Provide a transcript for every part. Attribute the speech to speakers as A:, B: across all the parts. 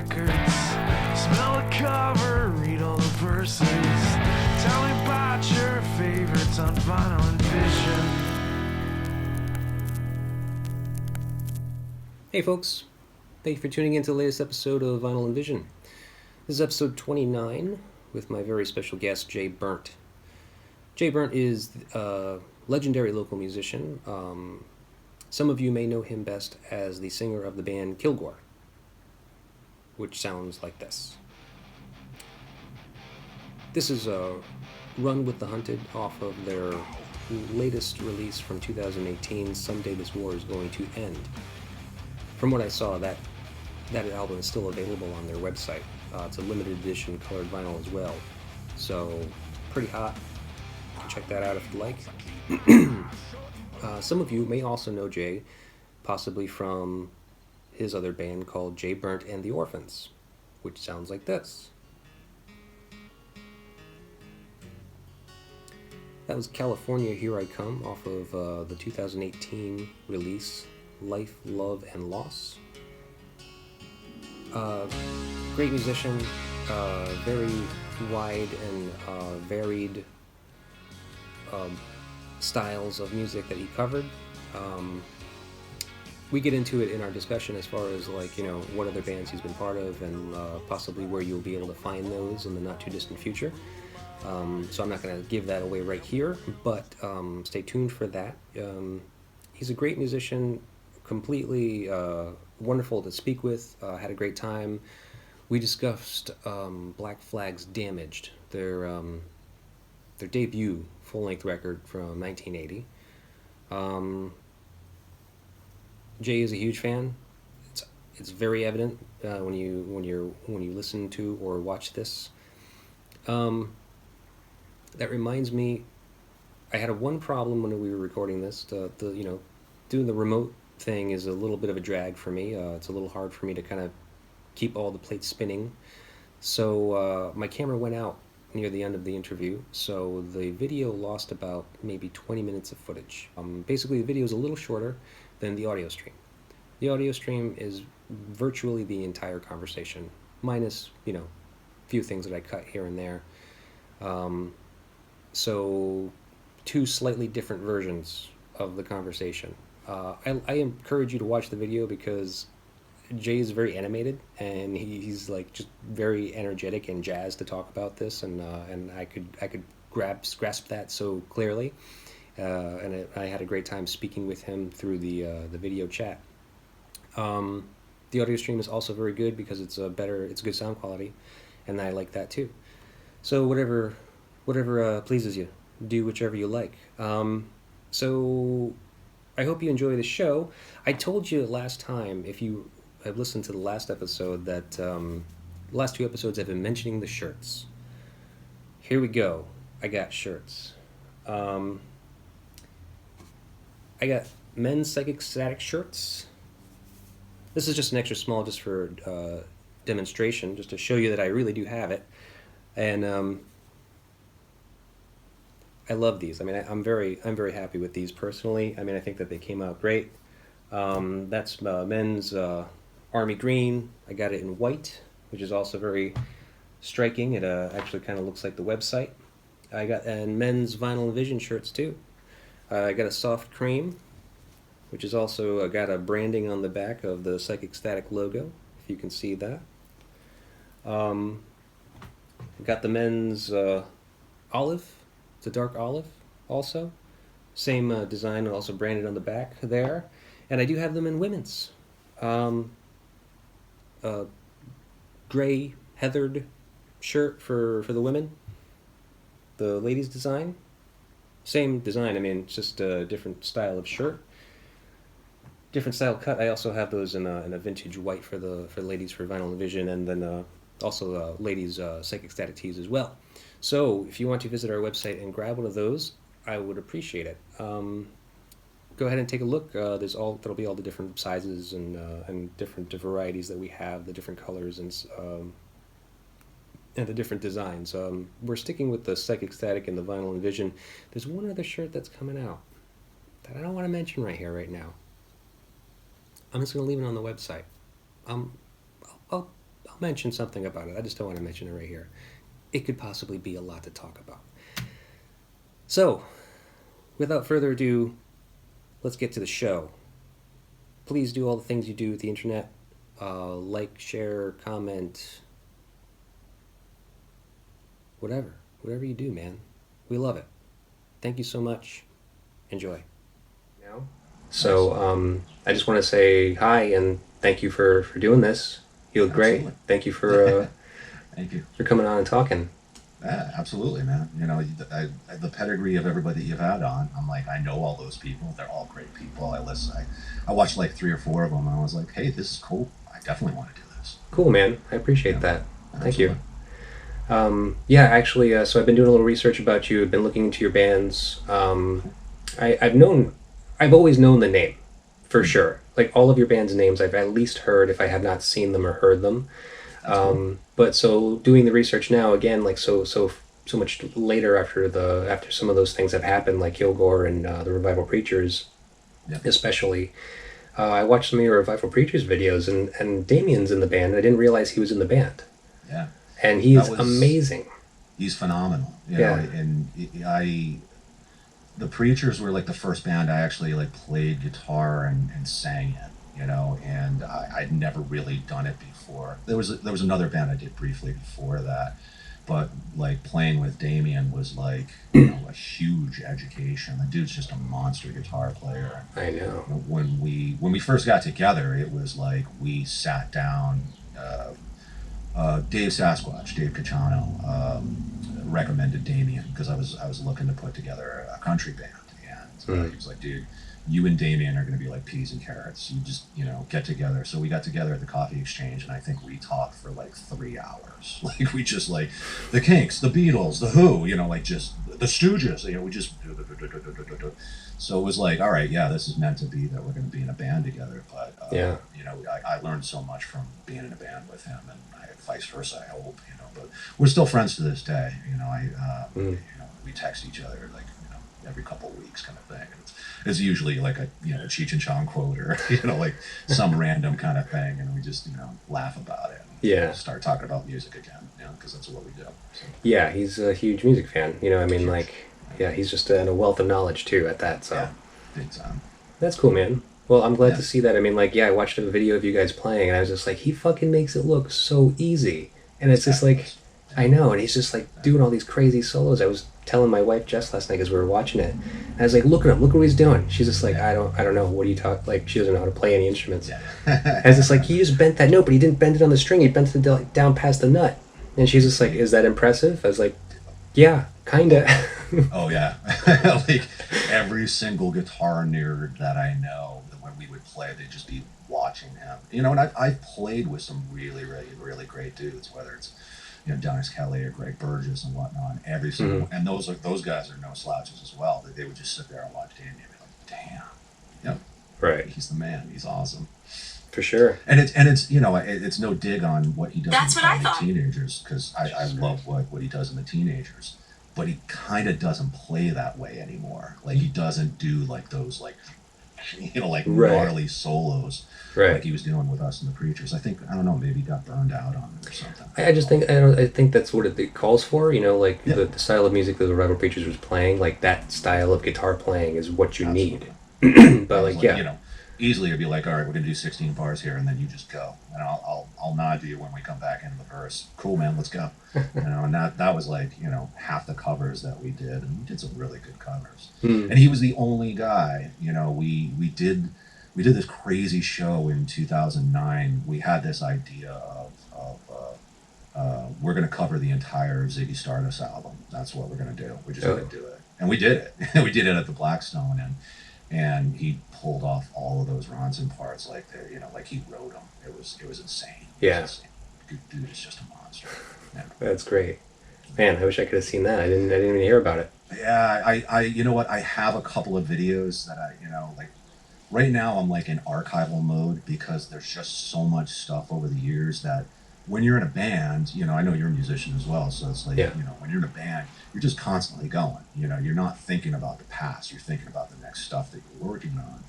A: records. Smell the cover, read all the verses. Tell me about your favorites on Vinyl and Vision.
B: Hey folks, thank you for tuning in to the latest episode of Vinyl and Vision. This is episode 29 with my very special guest, Jay Burnt. Jay Burnt is a legendary local musician. Some of you may know him best as the singer of the band Kilgore, which sounds like this. This is Run with the Hunted off of their latest release from 2018, Someday This War Is Going to End. From what I saw, that album is still available on their website. It's a limited edition colored vinyl as well. So, pretty hot. Check that out if you'd like. Some of you may also know Jay, possibly from his other band called Jay Burnt and the Orphans, which sounds like this. That was California Here I Come off of the 2018 release, Life, Love, and Loss. Great musician, very wide and varied styles of music that he covered. We get into it in our discussion as far as what other bands he's been part of and possibly where you'll be able to find those in the not too distant future. So I'm not going to give that away right here, but stay tuned for that. He's a great musician, completely wonderful to speak with. Had a great time. We discussed Black Flag's Damaged, their debut full-length record from 1980. Jay is a huge fan. It's very evident when you listen to or watch this. That reminds me, I had one problem when we were recording this. Doing the remote thing is a little bit of a drag for me. It's a little hard for me to kind of keep all the plates spinning. So my camera went out near the end of the interview, so the video lost about maybe 20 minutes of footage. Basically, the video is a little shorter than the audio stream. The audio stream is virtually the entire conversation, minus, few things that I cut here and there. So, two slightly different versions of the conversation. I encourage you to watch the video because Jay is very animated and he's like just very energetic and jazzed to talk about this, and I could grasp that so clearly, and I had a great time speaking with him through the video chat. The audio stream is also very good because it's good sound quality, and I like that too. So whatever pleases you, do whichever you like. So I hope you enjoy the show. I told you last time, if you have listened to the last episode, that the last two episodes I've been mentioning the shirts. Here we go. I got shirts. I got men's Psychic Static shirts. This is just an extra small just for demonstration, just to show you that I really do have it. And I love these. I mean, I'm very happy with these personally. I mean, I think that they came out great. That's men's Army Green. I got it in white, which is also very striking. It actually kind of looks like the website. And men's Vinyl and Vision shirts too. I got a soft cream, which is also got a branding on the back of the Psychic Static logo, if you can see that. Got the men's olive. It's a dark olive also. Same design, also branded on the back there. And I do have them in women's. Gray heathered shirt for the women. The ladies' design. Same design, I mean, it's just a different style of shirt. Different style cut. I also have those in a vintage white for ladies for Vinyl and Vision, and then also ladies' Psychic Static tees as well. So if you want to visit our website and grab one of those, I would appreciate it. Go ahead and take a look. There'll be all the different sizes and different varieties that we have, the different colors and the different designs. We're sticking with the Psychic Static and the Vinyl and Vision. There's one other shirt that's coming out that I don't want to mention right here, right now. I'm just going to leave it on the website. I'll I'll mention something about it. I just don't want to mention it right here. It could possibly be a lot to talk about. So, without further ado, let's get to the show. Please do all the things you do with the internet. Like, share, comment, whatever you do, man. We love it. Thank you so much. Enjoy. So I just want to say hi and thank you for doing this. You look great. Thank you for
C: Thank you
B: for coming on and talking.
C: Yeah, absolutely, man. You know, the pedigree of everybody that you've had on, I'm like, I know all those people. They're all great people. I listen. I watched like 3 or 4 of them, and I was like, hey, this is cool. I definitely want to do this.
B: Cool, man. I appreciate that. Thank you.
C: Absolutely.
B: Yeah, actually, so I've been doing a little research about you. I've been looking into your bands. I've always known the name, for sure. Like all of your band's names, I've at least heard if I have not seen them or heard them.
C: Cool.
B: But so doing the research now again, like so much later after some of those things have happened, like Kilgore and the Revival Preachers,
C: Yep.
B: especially. I watched some of your Revival Preachers videos, and Damien's in the band. I didn't realize he was in the band,
C: Yeah.
B: and he's
C: That was-
B: amazing.
C: He's phenomenal. You
B: Yeah.
C: know, and the Preachers were like the first band I actually like played guitar and sang in, you know, and I'd never really done it before. There was another band I did briefly before that, but like playing with Damien was like, you know, a huge education. The dude's just a monster guitar player.
B: I know.
C: When we first got together, it was like we sat down. Dave Cacciano, recommended Damien because I was looking to put together a country band, and he was like, "Dude, you and Damien are going to be like peas and carrots. You just get together." So we got together at the Coffee Exchange, and I think we talked for like 3 hours. Like we just like the Kinks, the Beatles, the Who, like just the Stooges. We just. So it was like, all right, yeah, this is meant to be that we're going to be in a band together. But
B: Yeah.
C: I learned so much from being in a band with him, and vice versa. I hope, but we're still friends to this day. We text each other like every couple of weeks, kind of thing. And it's usually like a Cheech and Chong quote or like some random kind of thing, and we just laugh about it. And
B: Yeah.
C: start talking about music again, because that's what we do. So.
B: Yeah, he's a huge music fan. Yeah, he's just a wealth of knowledge too at that. So
C: Yeah, big time.
B: that's cool, man. Well, I'm glad
C: Yeah.
B: to see that. I watched a video of you guys playing, and I was just like, he fucking makes it look so easy. And it's just like, I know, and he's just like doing all these crazy solos. I was telling my wife Jess last night because we were watching it, and I was like, look at him, look what he's doing. She's just like, I don't know. What do you talk? Like, she doesn't know how to play any instruments.
C: Yeah.
B: And it's just like, he just bent that note, but he didn't bend it on the string. He bent it down past the nut. And she's just like, is that impressive? I was like, yeah, kinda.
C: Oh yeah, like every single guitar nerd that I know, that when we would play, they'd just be watching him. And I've played with some really, really, really great dudes, whether it's Dennis Kelly or Greg Burgess and whatnot. And every single and those guys are no slouches as well. They would just sit there and watch Damien and be like, damn,
B: Right.
C: he's the man. He's awesome.
B: For sure.
C: And it's no dig on what he does
D: That's
C: in
D: what I
C: the
D: thought.
C: teenagers, because I love what he does in the teenagers, but he kind of doesn't play that way anymore. Like he doesn't do like those like
B: Right.
C: gnarly solos
B: Right.
C: like he was doing with us in the Preachers. I don't know, maybe he got burned out on it or something.
B: I think that's what it calls for.
C: Yeah.
B: The style of music that the Revival Preachers was playing, like that style of guitar playing is what you
C: Absolutely.
B: need. But like, yeah.
C: Easily it'd be like, all right, we're gonna do 16 bars here, and then you just go, and I'll nod to you when we come back into the verse. Cool, man, let's go. And that was like half the covers that we did, and we did some really good covers. And he was the only guy. We did this crazy show in 2009. We had this idea of we're gonna cover the entire Ziggy Stardust album. That's what we're gonna do. We're just gonna do it, and we did it. We did it at the Blackstone, and he pulled off all of those Ronson parts like like he wrote them. It was insane.
B: Yeah.
C: It was insane. Dude is just a monster. Yeah.
B: That's great. Man, I wish I could have seen that. I didn't even hear about it.
C: Yeah, I you know what? I have a couple of videos that like right now I'm like in archival mode because there's just so much stuff over the years that when you're in a band, I know you're a musician as well, so it's like,
B: Yeah.
C: when you're in a band, you're just constantly going. You're not thinking about the past, you're thinking about the next stuff that you're working on.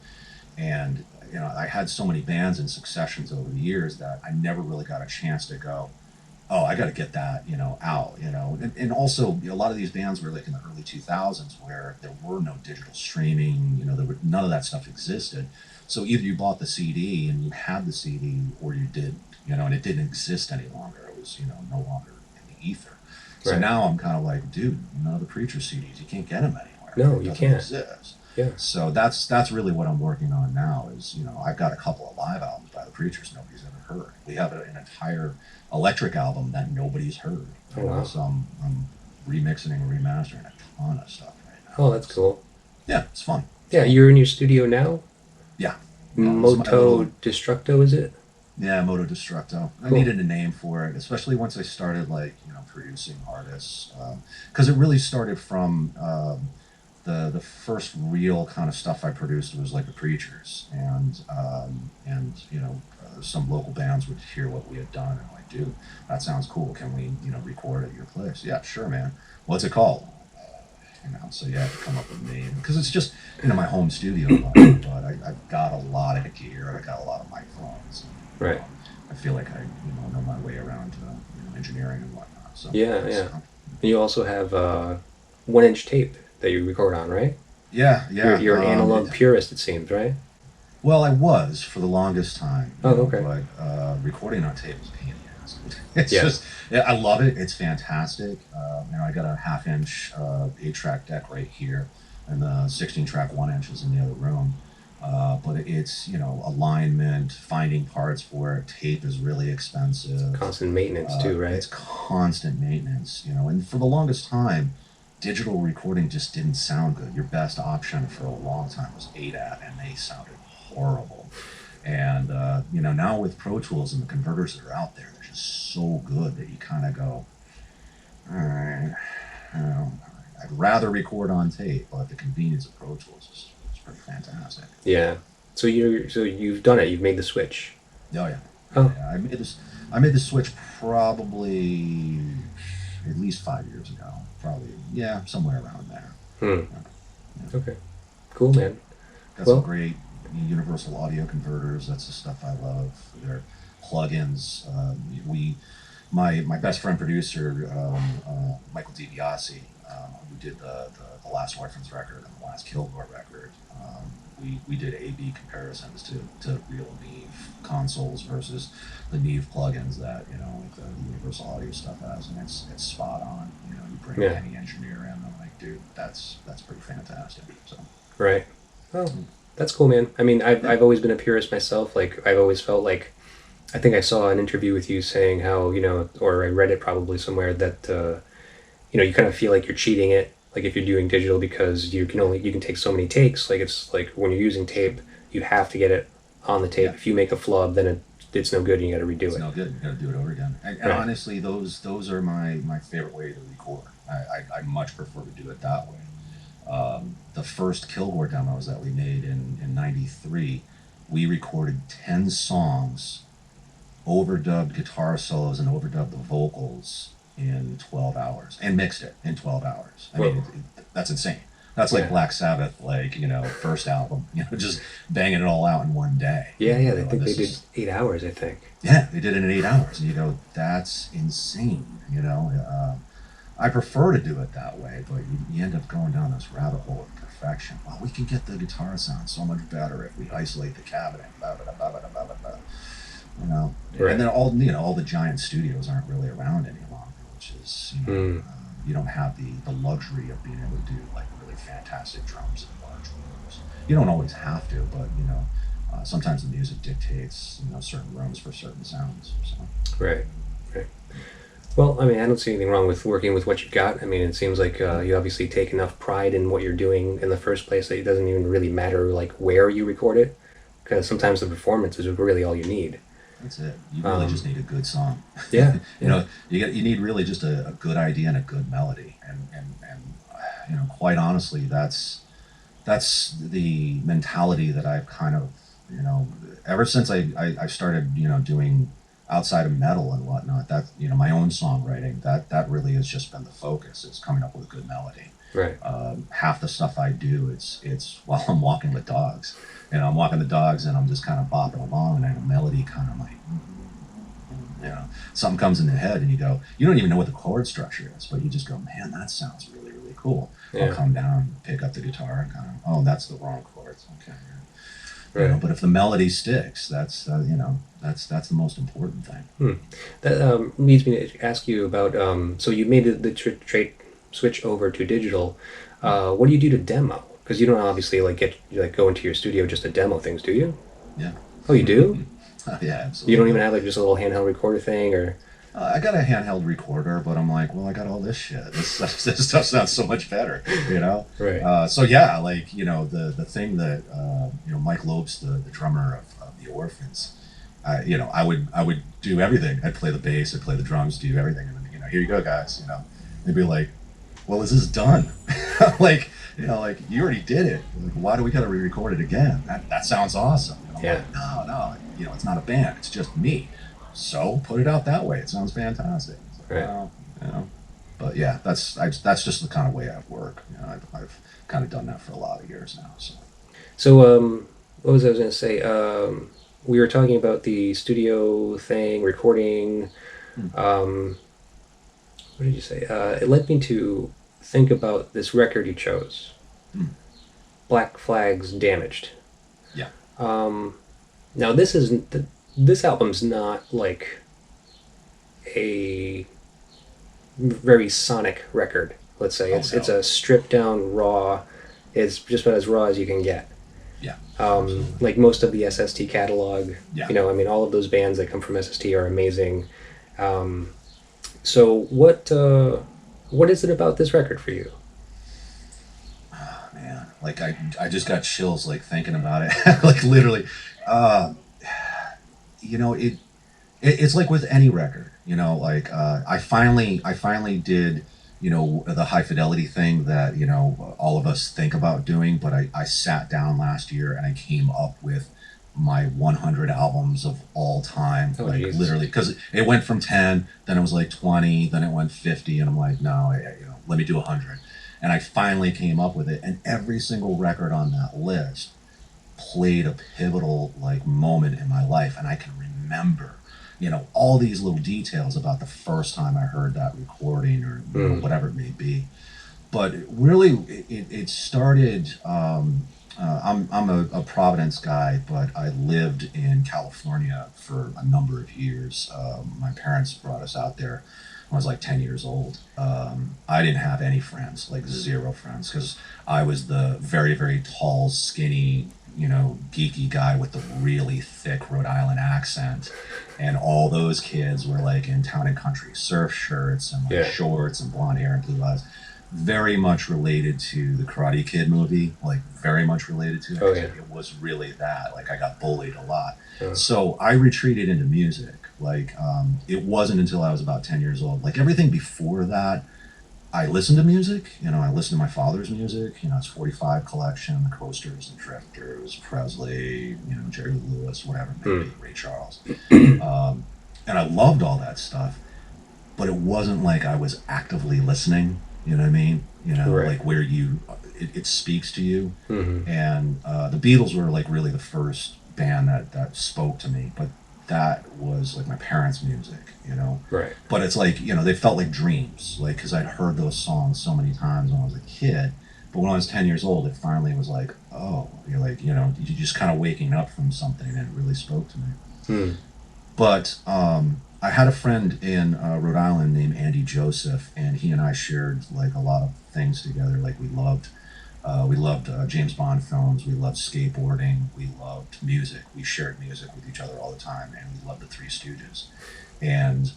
C: And I had so many bands in successions over the years that I never really got a chance to go, oh, I got to get that, out, and also a lot of these bands were like in the early 2000s where there were no digital streaming, none of that stuff existed. So either you bought the CD and you had the CD or you didn't, and it didn't exist any longer. It was, no longer in the ether. So
B: Right.
C: now I'm kind of like, dude, the Preacher CDs, you can't get them anywhere.
B: No,
C: It
B: you
C: doesn't
B: can't.
C: exist.
B: Yeah.
C: So that's really what I'm working on now is, I've got a couple of live albums by the Preachers nobody's ever heard. We have an entire electric album that nobody's heard.
B: Oh, wow.
C: So I'm remixing and remastering a ton of stuff right now.
B: Oh, that's cool.
C: Yeah, it's fun.
B: Yeah, you're in your studio now?
C: Yeah.
B: Moto Destructo, is it?
C: Yeah, Moto Destructo. I
B: Cool.
C: needed a name for it, especially once I started producing artists, because it really started from the first real kind of stuff I produced was like the Preachers, and some local bands would hear what we had done and like, dude, that sounds cool. Can we record at your place? Yeah, sure, man. What's it called? So you have to come up with a name because it's just my home studio, but I've got a lot of gear. I got a lot of microphones.
B: Right.
C: I feel like I know my way around engineering and whatnot. So
B: Yeah,
C: it's-
B: yeah. And you also have 1-inch tape that you record on, right?
C: yeah.
B: You're an analog purist, it seems, right?
C: Well, I was for the longest time.
B: Oh, okay.
C: But recording on tape is a pain in the ass. It's
B: Yeah.
C: just, I love it. It's fantastic. I got a 1/2-inch 8-track deck right here, and the 16-track 1-inch is in the other room. But it's, alignment, finding parts for it. Tape is really expensive.
B: Constant maintenance too, right?
C: It's constant maintenance, and for the longest time, digital recording just didn't sound good. Your best option for a long time was ADAT, and they sounded horrible. And, now with Pro Tools and the converters that are out there, they're just so good that you kind of go, all right, I'd rather record on tape, but the convenience of Pro Tools is pretty fantastic.
B: Yeah. So you've done it. You've made the switch.
C: Oh yeah.
B: Oh.
C: Yeah, I made the switch probably at least 5 years ago. Probably, yeah, somewhere around there.
B: Hmm. Okay. Cool, man.
C: Got
B: Well-
C: some great universal audio converters. That's the stuff I love. They're plugins. My best friend producer, Michael DiBiase, who did the last Orphans record and the last Kilgore record. We did A/B comparisons to real Neve consoles versus the Neve plugins that like the Universal Audio stuff has, and it's spot on. You bring
B: Yeah.
C: any engineer in, I'm like, dude, that's pretty fantastic. So
B: Right. Oh, that's cool, man. I mean, I've always been a purist myself. Like, I've always felt like, I think I saw an interview with you saying how, or I read it probably somewhere that, you kind of feel like you're cheating it. Like if you're doing digital because you can take so many takes. Like it's like when you're using tape, you have to get it on the tape.
C: Yeah.
B: If you make a flub, then it's no good and you got to redo
C: it's
B: it.
C: no good. You got to do it over again. And
B: Right.
C: honestly, those are my favorite way to record. I much prefer to do it that way. The first Kilgore demos that we made in '93, we recorded 10 songs, overdubbed guitar solos and overdubbed the vocals in 12 hours and mixed it in 12 hours. I mean, that's insane. That's like
B: Yeah.
C: Black Sabbath, first album, just banging it all out in one day.
B: Yeah,
C: You
B: I
C: know,
B: think they
C: this
B: did
C: is-
B: 8 hours, I think.
C: Yeah, they did it in 8 hours, and you go, that's insane. I prefer to do it that way, but you end up going down this rabbit hole of perfection. Well, we can get the guitar sound so much better if we isolate the cabinet. Blah, blah, blah, blah, blah, blah, blah.
B: Right.
C: And then all the giant studios aren't really around any longer, which is you don't have the luxury of being able to do like really fantastic drums in large rooms. You don't always have to, but sometimes the music dictates certain rooms for certain sounds. So
B: Right. Well, I mean, I don't see anything wrong with working with what you've got. I mean, it seems like you obviously take enough pride in what you're doing in the first place that it doesn't even really matter like where you record it, because sometimes the performance is really all you need.
C: that's it. You really just need a good song.
B: Yeah.
C: You need really just a good idea and a good melody, and quite honestly, that's the mentality that I've kind of ever since I started doing outside of metal and whatnot, that my own songwriting, that really has just been the focus, is coming up with a good melody.
B: Right.
C: Half the stuff I do, it's while I'm walking with dogs. And I'm walking the dogs and I'm just kind of bopping along, and then a melody kind of like, something comes in the head and you go, you don't even know what the chord structure is, but you just go, man, that sounds really, really cool.
B: Yeah.
C: I'll come down, pick up the guitar, and kind of, oh, that's the wrong chords. Okay.
B: Right.
C: But if the melody sticks, that's the most important thing.
B: That leads me to ask you about. So you made the switch over to digital. What do you do to demo? Because you don't obviously go into your studio just to demo things, do you?
C: Yeah.
B: Oh, you do?
C: Yeah, absolutely.
B: You don't even have like just a little handheld recorder thing, or?
C: I got a handheld recorder, but I'm like, well, I got all this shit. This stuff sounds so much better,
B: Right.
C: So yeah, like the thing that Mike Lopes, the drummer of the Orphans, I would do everything. I'd play the bass, I'd play the drums, do everything, and then here you go, guys. They'd be like, well, is this done? like you already did it. Like, why do we got to re-record it again? That sounds awesome.
B: Yeah.
C: Like, no, it's not a band. It's just me. So put it out that way. It sounds fantastic.
B: Right.
C: But yeah, that's just the kind of way I work. I've kind of done that for a lot of years now.
B: So what was I going to say? We were talking about the studio thing, recording. What did you say? It led me to think about this record you chose, Black Flag's "Damaged."
C: Yeah.
B: Now this album's not like a very sonic record. Let's say it's a stripped down raw. It's just about as raw as you can get.
C: Yeah.
B: Like most of the SST catalog.
C: Yeah.
B: All of those bands that come from SST are amazing. So what is it about this record for you?
C: Oh, man, like I just got chills like thinking about it. Like literally, it's like with any record. I finally did the high fidelity thing that all of us think about doing. But I sat down last year and I came up with my 100 albums of all time,
B: Jesus.
C: Literally, because it went from 10, then it was like 20, then it went 50, and I'm like, no, let me do 100, and I finally came up with it, and every single record on that list played a pivotal moment in my life, and I can remember all these little details about the first time I heard that recording or whatever it may be. But really, it started. I'm a Providence guy, but I lived in California for a number of years. My parents brought us out there when I was like 10 years old. I didn't have any friends, like zero friends, because I was the very, very tall, skinny, geeky guy with the really thick Rhode Island accent. And all those kids were like in Town and Country surf shirts and shorts and blonde hair and blue eyes. Very much related to the Karate Kid movie, very much related to it.
B: Oh, yeah.
C: It was really that. I got bullied a lot. So I retreated into music. It wasn't until I was about 10 years old. Everything before that, I listened to music. I listened to my father's music. His 45 collection, the Coasters and Drifters, Presley, Jerry Lewis, whatever it may be, Ray Charles. And I loved all that stuff. But it wasn't like I was actively listening. You know what I mean?
B: Right.
C: Where it speaks to you.
B: Mm-hmm.
C: And the Beatles were really the first band that spoke to me. But that was my parents' music,
B: Right.
C: But it's they felt like dreams, because I'd heard those songs so many times when I was a kid. But when I was 10 years old, it finally was oh, you're you're just kind of waking up from something, and it really spoke to me. But I had a friend in Rhode Island named Andy Joseph, and he and I shared a lot of things together. We loved James Bond films. We loved skateboarding. We loved music. We shared music with each other all the time, and we loved the Three Stooges. And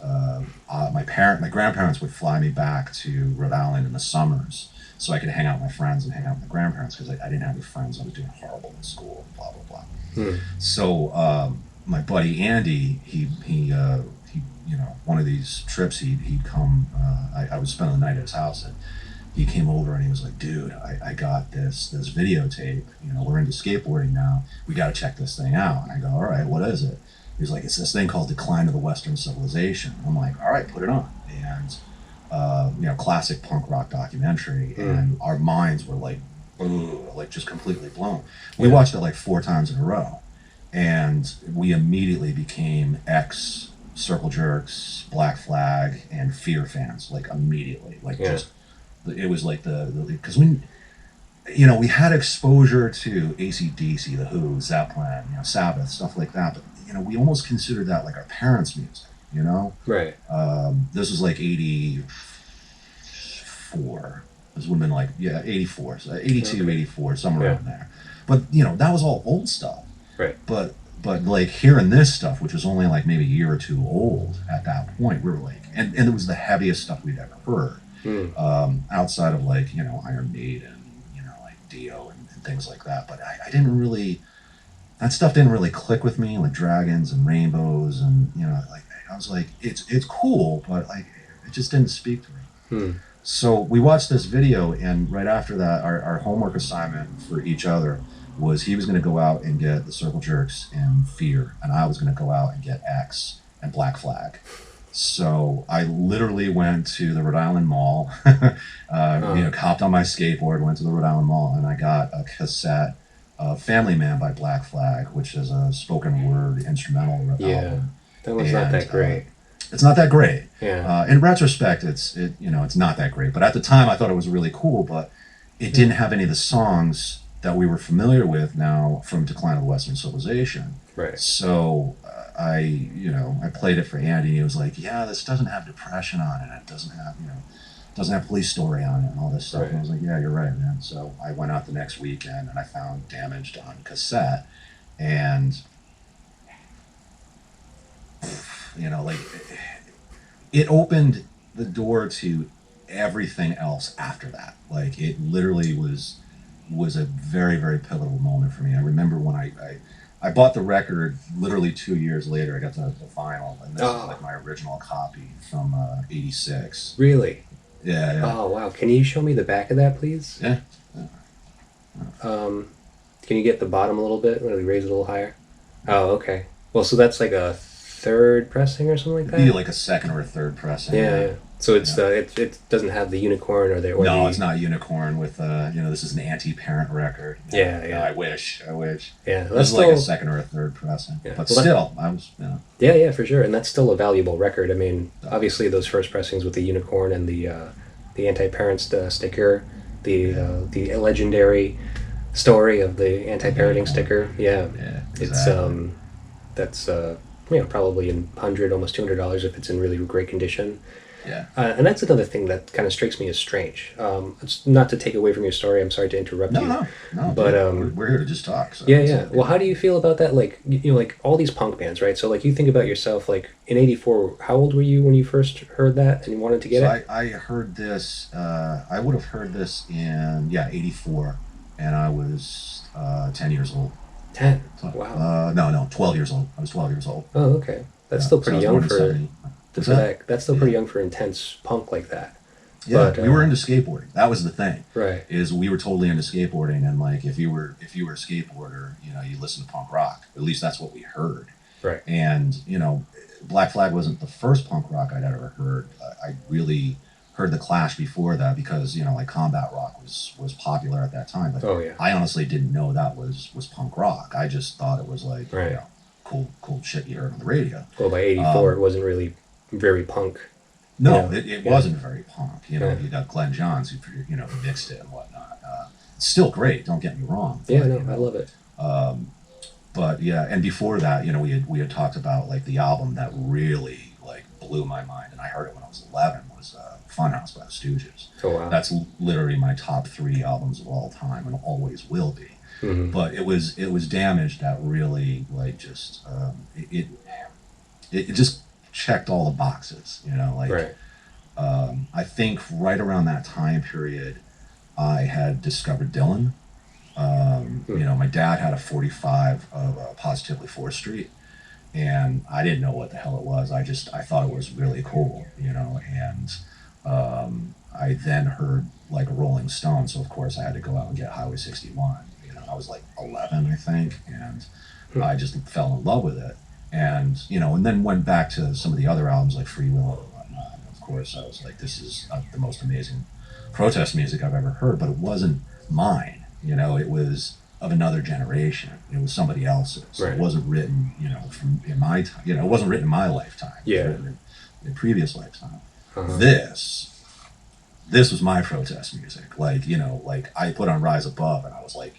C: my grandparents would fly me back to Rhode Island in the summers so I could hang out with my friends and hang out with my grandparents, because I didn't have any friends. I was doing horrible in school and blah blah blah. So my buddy Andy, he one of these trips he'd come. I would spend the night at his house, and he came over and he was like, dude, I got this videotape. We're into skateboarding now. We got to check this thing out. And I go, all right, what is it? He's like, it's this thing called Decline of the Western Civilization. I'm like, all right, put it on. And classic punk rock documentary, and our minds were like, ooh, like just completely blown. We watched it like 4 times in a row, and we immediately became Circle Jerks, Black Flag, and Fear fans, like immediately, like just it was like because we had exposure to AC/DC, The Who, Zeppelin, Sabbath, stuff like that, but we almost considered that like our parents' music,
B: Right.
C: This was like 84. This would have been like 84, so 82, okay. 84, somewhere around there. But that was all old stuff.
B: Right.
C: But like hearing this stuff, which was only like maybe a year or two old at that point, we were like, and it was the heaviest stuff we'd ever heard. Outside of like Iron Maiden, like Dio and things like that. But I didn't really, that stuff didn't really click with me, like Dragons and Rainbows, and like I was like, it's cool, but like it just didn't speak to me. So we watched this video, and right after that, our homework assignment for each other was he was going to go out and get the Circle Jerks and Fear, and I was going to go out and get X and Black Flag. So I literally went to the Rhode Island Mall, hopped on my skateboard, went to the Rhode Island Mall, and I got a cassette of Family Man by Black Flag, which is a spoken word instrumental album.
B: That was not that great.
C: It's not that great.
B: Yeah.
C: In retrospect, it's not that great. But at the time, I thought it was really cool. But it didn't have any of the songs that we were familiar with now from Decline of the Western Civilization.
B: Right.
C: So I played it for Andy. And he was like, "Yeah, this doesn't have depression on it. It doesn't have Police Story on it and all this stuff."
B: Right.
C: And I was like, "Yeah, you're right, man." So I went out the next weekend and I found Damaged on cassette, and it opened the door to everything else after that. Like it literally was a very, very pivotal moment for me. I remember when I bought the record literally 2 years later. I got the vinyl, and this is like my original copy from '86.
B: Really?
C: Yeah.
B: Oh wow! Can you show me the back of that, please?
C: Yeah.
B: Can you get the bottom a little bit? Really raise it a little higher? Oh, okay. Well, so that's like a third pressing or something like that?
C: Be like a second or a third pressing.
B: Yeah. So it's it doesn't have the unicorn or the
C: it's not unicorn with this is an anti-parent record.
B: Yeah.
C: I wish.
B: Yeah,
C: that's like a second or a third pressing. Yeah. But still, I was
B: Yeah, for sure, and that's still a valuable record. I mean, obviously those first pressings with the unicorn and the anti-parent sticker, the legendary story of the anti-parenting sticker. Yeah.
C: Exactly.
B: It's that's probably almost $200 if it's in really great condition.
C: Yeah.
B: And that's another thing that kind of strikes me as strange. It's not to take away from your story. I'm sorry to interrupt you.
C: No.
B: But
C: we're here to just talk. So
B: yeah. Well, how do you feel about that? Like like all these punk bands, right? So like you think about yourself. Like in '84, how old were you when you first heard that and you wanted to get it?
C: I heard this. I would have heard this in '84, and I was 10 years old.
B: 10. Wow.
C: No, 12 years old. I was 12 years old.
B: Oh, okay. That's still pretty young for. That's still pretty young for intense punk like that.
C: Yeah, but, we were into skateboarding. That was the thing.
B: Right.
C: Is we were totally into skateboarding, and like if you were a skateboarder, you listen to punk rock. At least that's what we heard.
B: Right.
C: And Black Flag wasn't the first punk rock I'd ever heard. I really heard the Clash before that because like combat rock was popular at that time. But I honestly didn't know that was punk rock. I just thought it was like cool shit you heard on the radio.
B: Well, by '84, it wasn't really very punk.
C: No, it wasn't very punk. You got Glenn Johns who mixed it and whatnot. It's still great. Don't get me wrong.
B: But, I love it.
C: But and before that, we had talked about like the album that really like blew my mind, and I heard it when I was 11. Was Funhouse by the Stooges.
B: Oh wow.
C: That's literally my top 3 albums of all time, and always will be.
B: Mm-hmm.
C: But it was Damaged that really like just it just checked all the boxes,
B: Right.
C: I think right around that time period I had discovered Dylan. My dad had a 45 of Positively 4th Street, and I didn't know what the hell it was. I thought it was really cool, and I then heard like a Rolling Stone, so of course I had to go out and get Highway 61. I was like 11, I think, and I just fell in love with it. And and then went back to some of the other albums like Free Will and whatnot. And of course, I was like, this is the most amazing protest music I've ever heard. But it wasn't mine. You know, it was of another generation. It was somebody else's.
B: Right.
C: It wasn't written, you know, from in my time. You know, it wasn't written in my lifetime.
B: Yeah.
C: It was written in previous lifetime.
B: Uh-huh.
C: This was my protest music. Like, you know, like I put on Rise Above and I was like,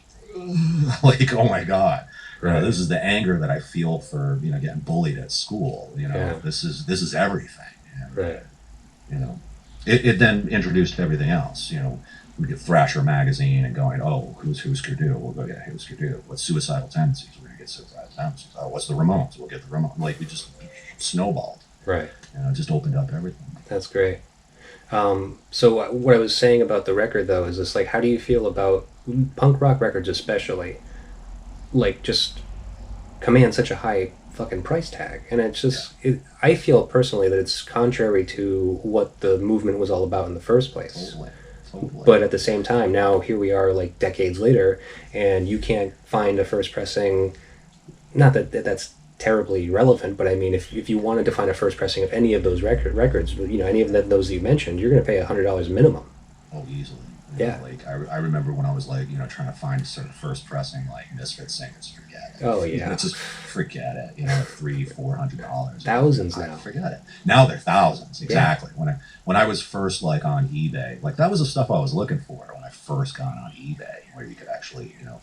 C: like, oh my God.
B: Right.
C: You know, this is the anger that I feel for, you know, getting bullied at school. You know,
B: Yeah.
C: this is everything. And,
B: Right.
C: you know, it then introduced everything else. You know, we get Thrasher magazine and going, oh, who's Husker Du? We'll go get Husker Du. What's Suicidal Tendencies? We're gonna get Suicidal Tendencies. Oh, what's the Ramones? We'll get the Ramones. Like we just snowballed.
B: Right.
C: You know, it just opened up everything.
B: That's great. So what I was saying about the record, though, is this like, how do you feel about punk rock records, especially, like, just command such a high fucking price tag? And it's just, I feel personally that it's contrary to what the movement was all about in the first place.
C: Totally.
B: But at the same time, now here we are, like, decades later, and you can't find a first pressing. Not that that's terribly relevant, but I mean, if you wanted to find a first pressing of any of those records, you know, any of those that you mentioned, you're going to pay $100 minimum.
C: Oh, easily.
B: Yeah.
C: Like I remember when I was like, you know, trying to find sort of first pressing like Misfit singers, forget it.
B: Oh, yeah.
C: You know, just forget it. You know, $300-400.
B: Thousands now.
C: Forget it. Now they're thousands. Exactly. Yeah. When I was first like on eBay, like that was the stuff I was looking for when I first got on eBay, where you could actually, you know,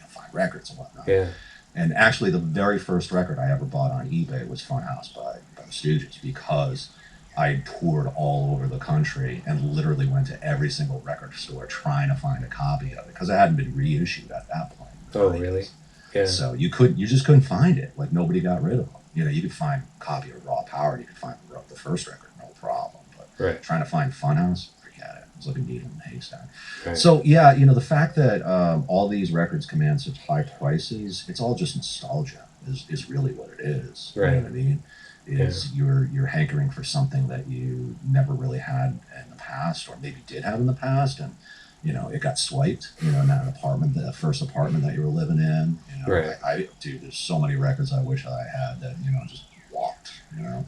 C: find records and whatnot.
B: Yeah.
C: And actually, the very first record I ever bought on eBay was Funhouse by the Stooges, because I toured all over the country and literally went to every single record store trying to find a copy of it, because it hadn't been reissued at that point.
B: Oh, really? Yeah.
C: So you just couldn't find it. Like nobody got rid of them. You know, you could find a copy of Raw Power, you could find the first record, no problem. But
B: right.
C: Trying to find Funhouse, forget it. It was like a needle in a haystack.
B: Right.
C: So yeah, you know, the fact that all these records command such high prices, it's all just nostalgia. Is really what it is.
B: Right.
C: You know what I mean? Is you're hankering for something that you never really had in the past, or maybe did have in the past, and you know it got swiped. You know, in that apartment, the first apartment that you were living in. You know,
B: right.
C: Dude, there's so many records I wish I had that just walked. You know.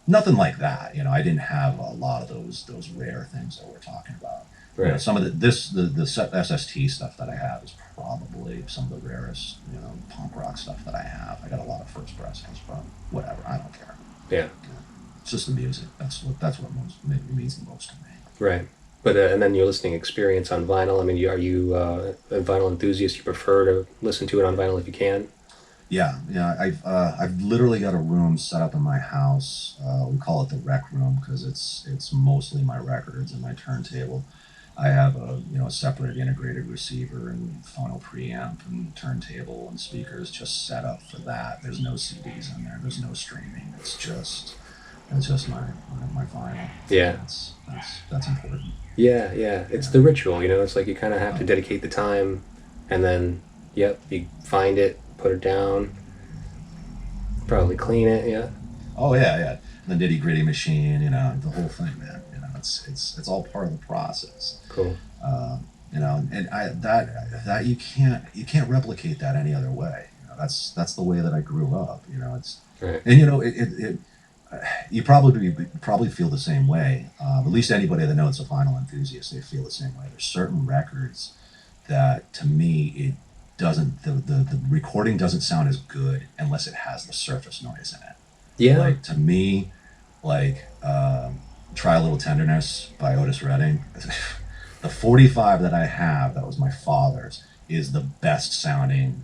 C: Nothing like that. You know, I didn't have a lot of those rare things that we're talking about.
B: Right.
C: You know, some of the SST stuff that I have is probably some of the rarest, punk rock stuff that I have. I got a lot of first pressings from whatever. I don't care.
B: Yeah.
C: It's just the music. That's what means the most to me.
B: Right. But and then your listening experience on vinyl. I mean, are you a vinyl enthusiast? You prefer to listen to it on vinyl if you can?
C: Yeah. I've literally got a room set up in my house. We call it the rec room because it's mostly my records and my turntable. I have a separate integrated receiver and phono preamp and turntable and speakers just set up for that. There's no CDs in there. There's no streaming. It's just my vinyl.
B: Yeah.
C: That's important.
B: Yeah. It's the ritual. It's like you kind of have to dedicate the time, and then you find it, put it down, probably clean it. Yeah.
C: Oh yeah. The nitty gritty machine. The whole thing, man. It's all part of the process.
B: Cool.
C: And that you can't replicate that any other way. That's the way that I grew up. It's
B: right.
C: And you probably feel the same way. At least anybody that knows a vinyl enthusiast, they feel the same way. There's certain records that, to me, it doesn't. The recording doesn't sound as good unless it has the surface noise in it.
B: Yeah.
C: Like to me, Try a Little Tenderness by Otis Redding. The 45 that I have, that was my father's, is the best sounding,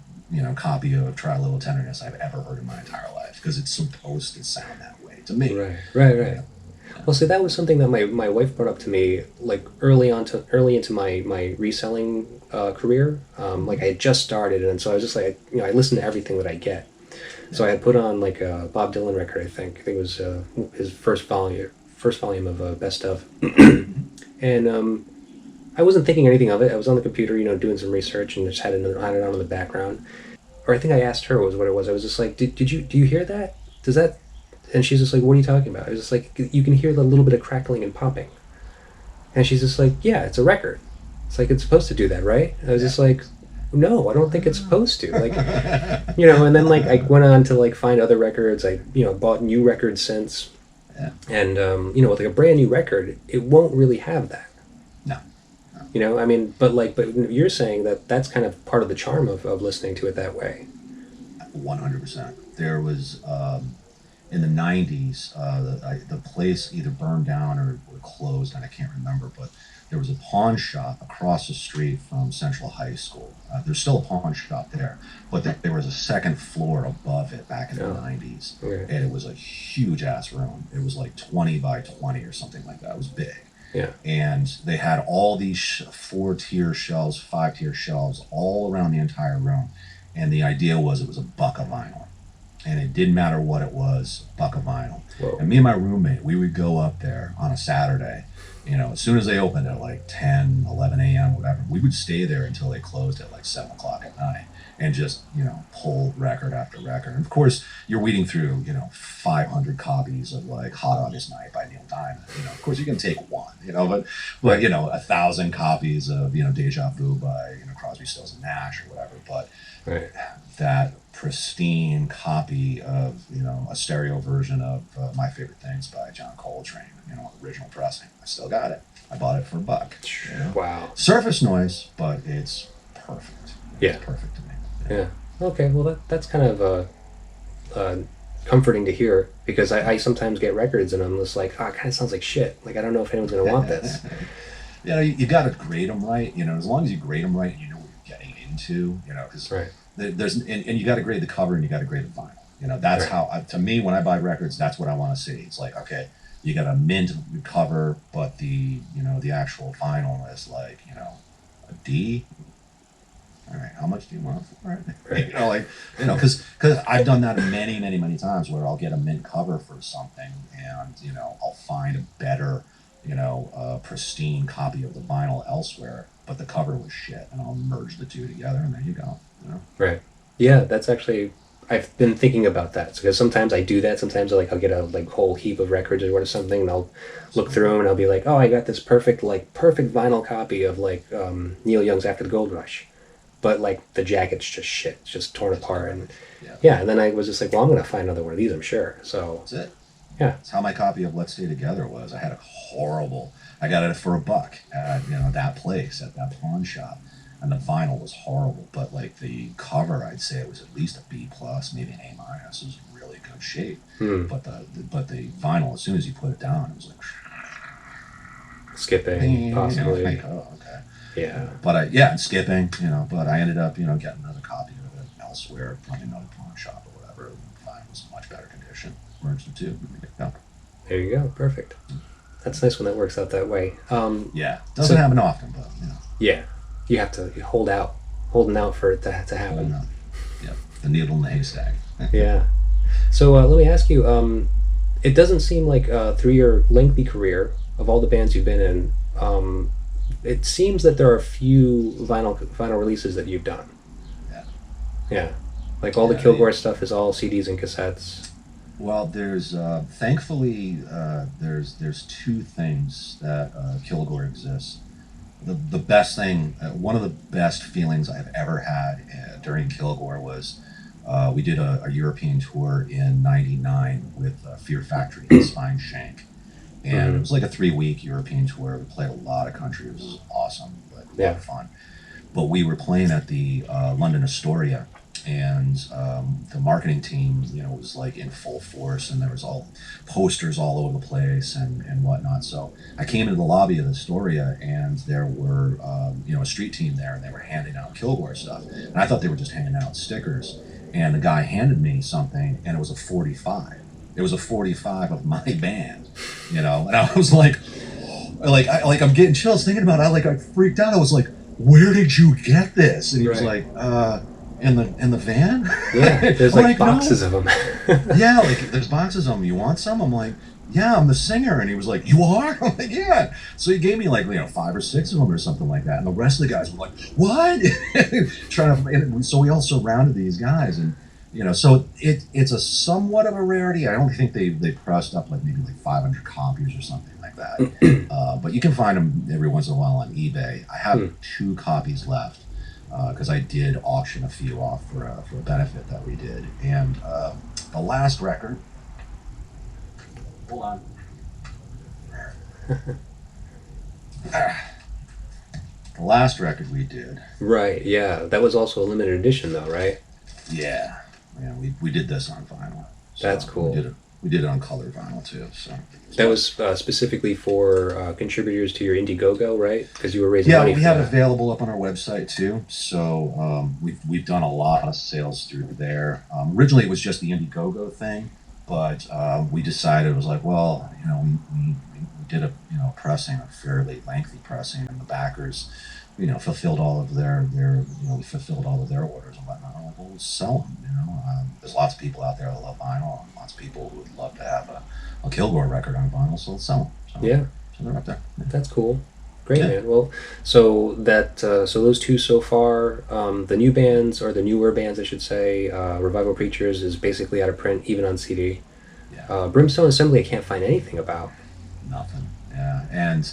C: copy of Try a Little Tenderness I've ever heard in my entire life, because it's supposed to sound that way to me.
B: Right. Well, see, that was something that my wife brought up to me, like early into my reselling career. I had just started, and so I was just like, I listen to everything that I get. So I had put on like a Bob Dylan record. I think it was his first volume of Best Of, and I wasn't thinking anything of it. I was on the computer, doing some research, and just had it on in the background. Or I think I asked her what it was. I was just like, do you hear that? Does that? And she's just like, what are you talking about? I was just like, you can hear the little bit of crackling and popping. And she's just like, yeah, it's a record. It's like, it's supposed to do that, right? I was just like, no, I don't think it's supposed to. And then I went on to find other records. I bought new records since.
C: Yeah.
B: And with like a brand new record, it won't really have that.
C: No.
B: I mean, but you're saying that that's kind of part of the charm of listening to it that way.
C: 100%. There was in the 90s, the place either burned down or closed, and I can't remember, but there was a pawn shop across the street from Central High School. There's still a pawn shop there, but there was a second floor above it back in the 90s.
B: Okay.
C: And it was a huge ass room. It was like 20 by 20 or something like that. It was big.
B: Yeah.
C: And they had all these 4-tier shelves, 5-tier shelves all around the entire room. And the idea was it was $1 of vinyl. And it didn't matter what it was, $1 of vinyl.
B: Whoa.
C: And me and my roommate, we would go up there on a Saturday, as soon as they opened at like 10, 11 a.m., whatever, we would stay there until they closed at like 7 o'clock at night and just, pull record after record. And of course, you're weeding through, 500 copies of like Hot August Night by Neil Diamond. Of course, you can take one, but 1,000 copies of, Deja Vu by, Crosby, Stills, and Nash or whatever. But
B: Right.
C: that pristine copy of, a stereo version of My Favorite Things by John Coltrane, original pressing. I still got it. I bought it for $1.
B: Wow.
C: Surface noise, but it's perfect.
B: Yeah.
C: It's perfect to me.
B: Yeah. Okay. Well, that's kind of comforting to hear, because I sometimes get records and I'm just like, it kind of sounds like shit. Like, I don't know if anyone's gonna want this.
C: You got to grade them right. As long as you grade them right, and you know what you're getting into. Because
B: Right.
C: there's and you got to grade the cover and you got to grade the vinyl. That's
B: Right.
C: how to me when I buy records, that's what I want to see. It's like, okay, you got a mint cover, but the the actual vinyl is like a D. All right, how much do you want for it?
B: Right.
C: Because I've done that many, many, many times where I'll get a mint cover for something, and I'll find a better, pristine copy of the vinyl elsewhere, but the cover was shit, and I'll merge the two together, and there you go.
B: Right. Yeah, that's actually, I've been thinking about that, because sometimes I do that. Sometimes I'll get a whole heap of records or something, and I'll look through them and I'll be like, oh, I got this perfect vinyl copy of Neil Young's After the Gold Rush, but the jacket's just shit, it's just torn apart, and and then I was just like, well, I'm gonna find another one of these, I'm sure. So
C: That's it.
B: yeah,
C: That's how my copy of Let's Stay Together was. I had I got it for $1 at that place, at that pawn shop. And the vinyl was horrible, but the cover, I'd say it was at least a B+, maybe an A-. It was in really good shape. But the vinyl, as soon as you put it down, it was like
B: skipping possibly.
C: Like, oh, okay.
B: Yeah.
C: But and skipping, but I ended up, getting another copy of it elsewhere, probably another pawn shop or whatever. The vinyl was in much better condition. Merged the two. Yeah.
B: There you go. Perfect. That's nice when that works out that way.
C: Doesn't happen often, but
B: Yeah. You have to holding out for it to happen.
C: Yeah, the needle in the haystack.
B: Yeah. So let me ask you, it doesn't seem like through your lengthy career of all the bands you've been in, it seems that there are a few vinyl releases that you've done.
C: Yeah.
B: Yeah. All the Kilgore stuff is all CDs and cassettes.
C: Well, there's thankfully there's two things that Kilgore exists. The best thing, one of the best feelings I've ever had during Kilgore was we did a European tour in '99 with Fear Factory and Spine Shank, and it was like a 3-week European tour. We played a lot of country. It was awesome, but a lot of fun. But we were playing at the London Astoria, and the marketing team, was in full force, and there was all posters all over the place and whatnot. So I came into the lobby of the Astoria, and there were, a street team there, and they were handing out Kilgore stuff. And I thought they were just handing out stickers. And the guy handed me something, and it was a 45. It was a 45 of my band, and I was I'm getting chills thinking about it. I freaked out. I was like, "Where did you get this?" And he was like, in the van?
B: Yeah, there's boxes of them.
C: Yeah, there's boxes of them. You want some? I'm like, yeah, I'm the singer. And he was like, you are? I'm like, yeah. So he gave me 5 or 6 of them or something like that. And the rest of the guys were like, what? So we all surrounded these guys, and so it's a somewhat of a rarity. I don't think they pressed up maybe 500 copies or something like that. But you can find them every once in a while on eBay. I have 2 copies left. Because I did auction a few off for a benefit that we did. And the last record, Hold on. The last record we did.
B: Right. Yeah, that was also a limited edition, though, right?
C: Yeah. Yeah, we did this on vinyl. So
B: That's cool.
C: We did it on colored vinyl too. So
B: That was specifically for contributors to your Indiegogo, right? Because you were raising
C: yeah,
B: money
C: we
B: for
C: have it
B: that.
C: available up on our website too. So we've done a lot of sales through there. Originally, it was just the Indiegogo thing, but we decided it was like, well, we did a pressing, a fairly lengthy pressing, and the backers, fulfilled all of their we fulfilled all of their orders and whatnot. I'm like, well, we'll sell them. There's lots of people out there that love vinyl, and lots of people who would love to have a Kilgore record on vinyl, so let's sell them. So,
B: Yeah,
C: so they're up there. Yeah.
B: that's cool. Great,
C: Yeah.
B: man. Well, so those two so far, the new bands, or the newer bands, I should say, Revival Preachers is basically out of print, even on CD.
C: Yeah.
B: Brimstone Assembly, I can't find anything about.
C: Nothing. Yeah. And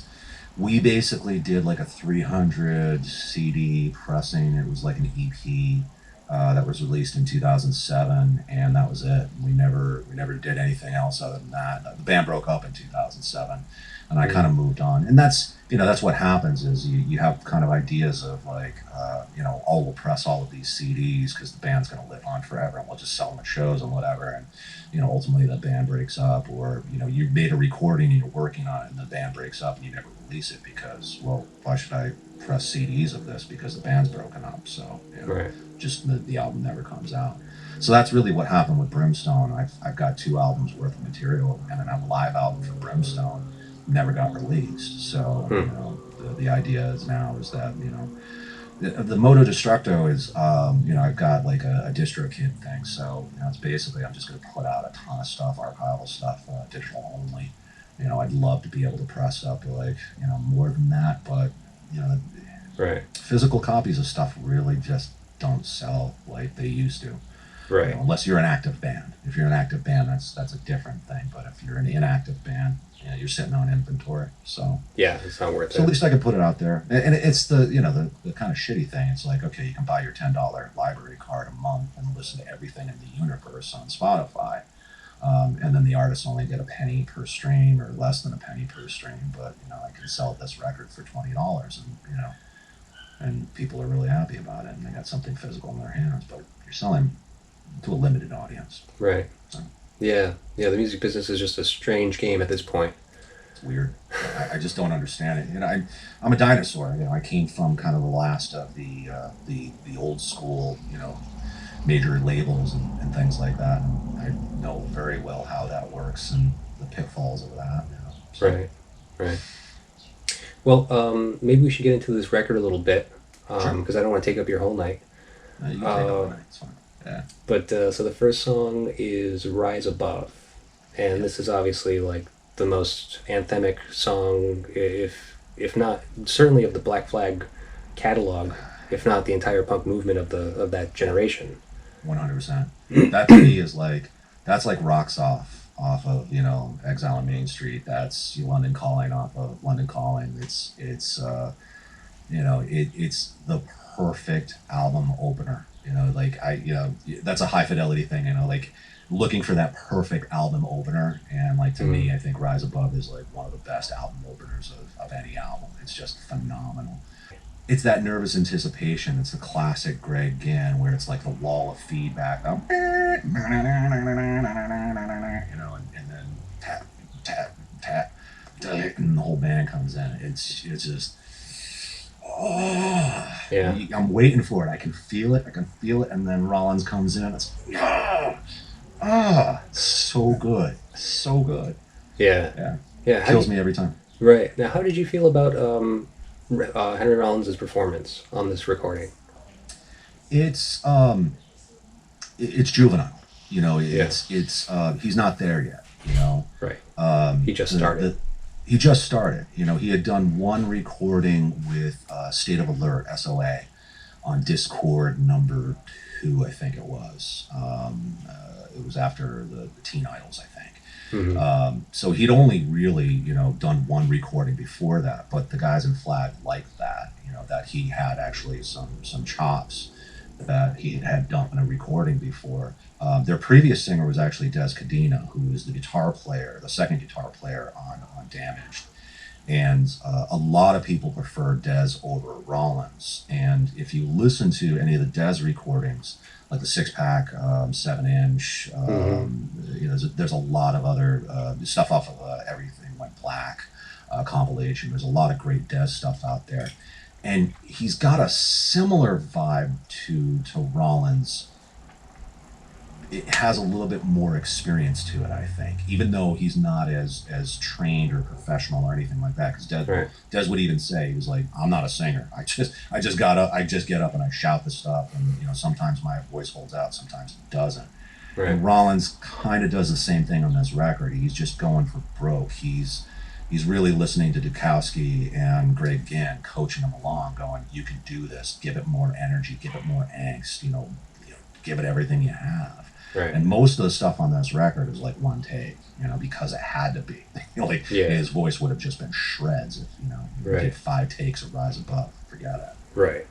C: we basically did like a 300 CD pressing. It was like an EP that was released in 2007, and that was it. We never did anything else other than that. The band broke up in 2007, and I kind of moved on. And that's what happens is you have kind of ideas of like, oh, we'll press all of these CDs because the band's going to live on forever, and we'll just sell them at shows and whatever. And ultimately the band breaks up, or you made a recording and you're working on it, and the band breaks up and you never release it because, well, why should I press CDs of this because the band's broken up? So
B: Right.
C: just the album never comes out. So that's really what happened with Brimstone. I've got 2 albums worth of material, and then a live album for Brimstone never got released. So the idea is now is that the Moto Destructo is I've got like a DistroKid thing. So it's basically I'm just going to put out a ton of stuff, archival stuff, digital only. I'd love to be able to press up like more than that, but
B: Right.
C: physical copies of stuff really just don't sell like they used to.
B: Right.
C: Unless you're an active band. If you're an active band, that's a different thing. But if you're an inactive band, you're sitting on inventory. So
B: Yeah, it's not worth
C: so at
B: it.
C: least I can put it out there. And it's the the kind of shitty thing. It's like, okay, you can buy your $10 library card a month and listen to everything in the universe on Spotify. And then the artists only get a penny per stream or less than a penny per stream. But I can sell this record for $20, and and people are really happy about it, and they got something physical in their hands. But you're selling to a limited audience.
B: Right.
C: So
B: Yeah. Yeah, the music business is just a strange game at this point.
C: it's weird. I just don't understand it. I'm a dinosaur. I came from kind of the last of the old school, major labels and things like that. And I know very well how that works and the pitfalls of that. So,
B: Right. Right. Well, maybe we should get into this record a little bit,
C: Sure.
B: because I don't want to take up your whole night.
C: You can take it all night. It's fine. Yeah.
B: But so the first song is Rise Above, and this is obviously like the most anthemic song, if not certainly of the Black Flag catalog, if not the entire punk movement of that generation.
C: 100%. That to me is like that's like Rocks Off of Exile on Main Street. That's London Calling off of London Calling. It's it's the perfect album opener. That's a high fidelity thing. Like looking for that perfect album opener, and like to me, I think Rise Above is like one of the best album openers of any album. It's just phenomenal. It's that nervous anticipation. It's the classic Greg Ginn, where it's like the wall of feedback, and then tap, tap, tap, and the whole band comes in. It's just,
B: Yeah.
C: I'm waiting for it. I can feel it, and then Rollins comes in. It's so good, so good.
B: Yeah.
C: Yeah,
B: Yeah.
C: kills me every time.
B: Right. Now, how did you feel about Henry Rollins' performance on this recording?
C: It's juvenile. It's he's not there yet.
B: Right. He just started.
C: He just started. He had done one recording with State of Alert, SOA, on Discord number 2, I think it was. It was after the Teen Idols, I think.
B: Mhm.
C: So he'd only really, done one recording before that, but the guys in Flag liked that, that he had actually some chops that he had done a recording before. Their previous singer was actually Des Cadena, who was the guitar player, the second guitar player on Damaged. And a lot of people prefer Des over Rollins. And if you listen to any of the Des recordings, like the 6-pack, 7-inch, you know, there's a lot of other stuff off of Everything Went Black compilation. There's a lot of great Des stuff out there. And he's got a similar vibe to Rollins. It has a little bit more experience to it, I think, even though he's not as trained or professional or anything like that. Because Des would even say, he was like, "I'm not a singer. I just get up and I shout the stuff, and you know, sometimes my voice holds out, sometimes it doesn't."
B: Right.
C: And Rollins kind of does the same thing on this record. He's just going for broke. He's really listening to Dukowski and Greg Ginn coaching him along, going, "You can do this. Give it more energy. Give it more angst. You know, give it everything you have."
B: Right.
C: And most of the stuff on this record is like one take, you know, because it had to be. Like his voice would have just been shreds if, you know, you did 5 takes of Rise Above. Forget it.
B: Right.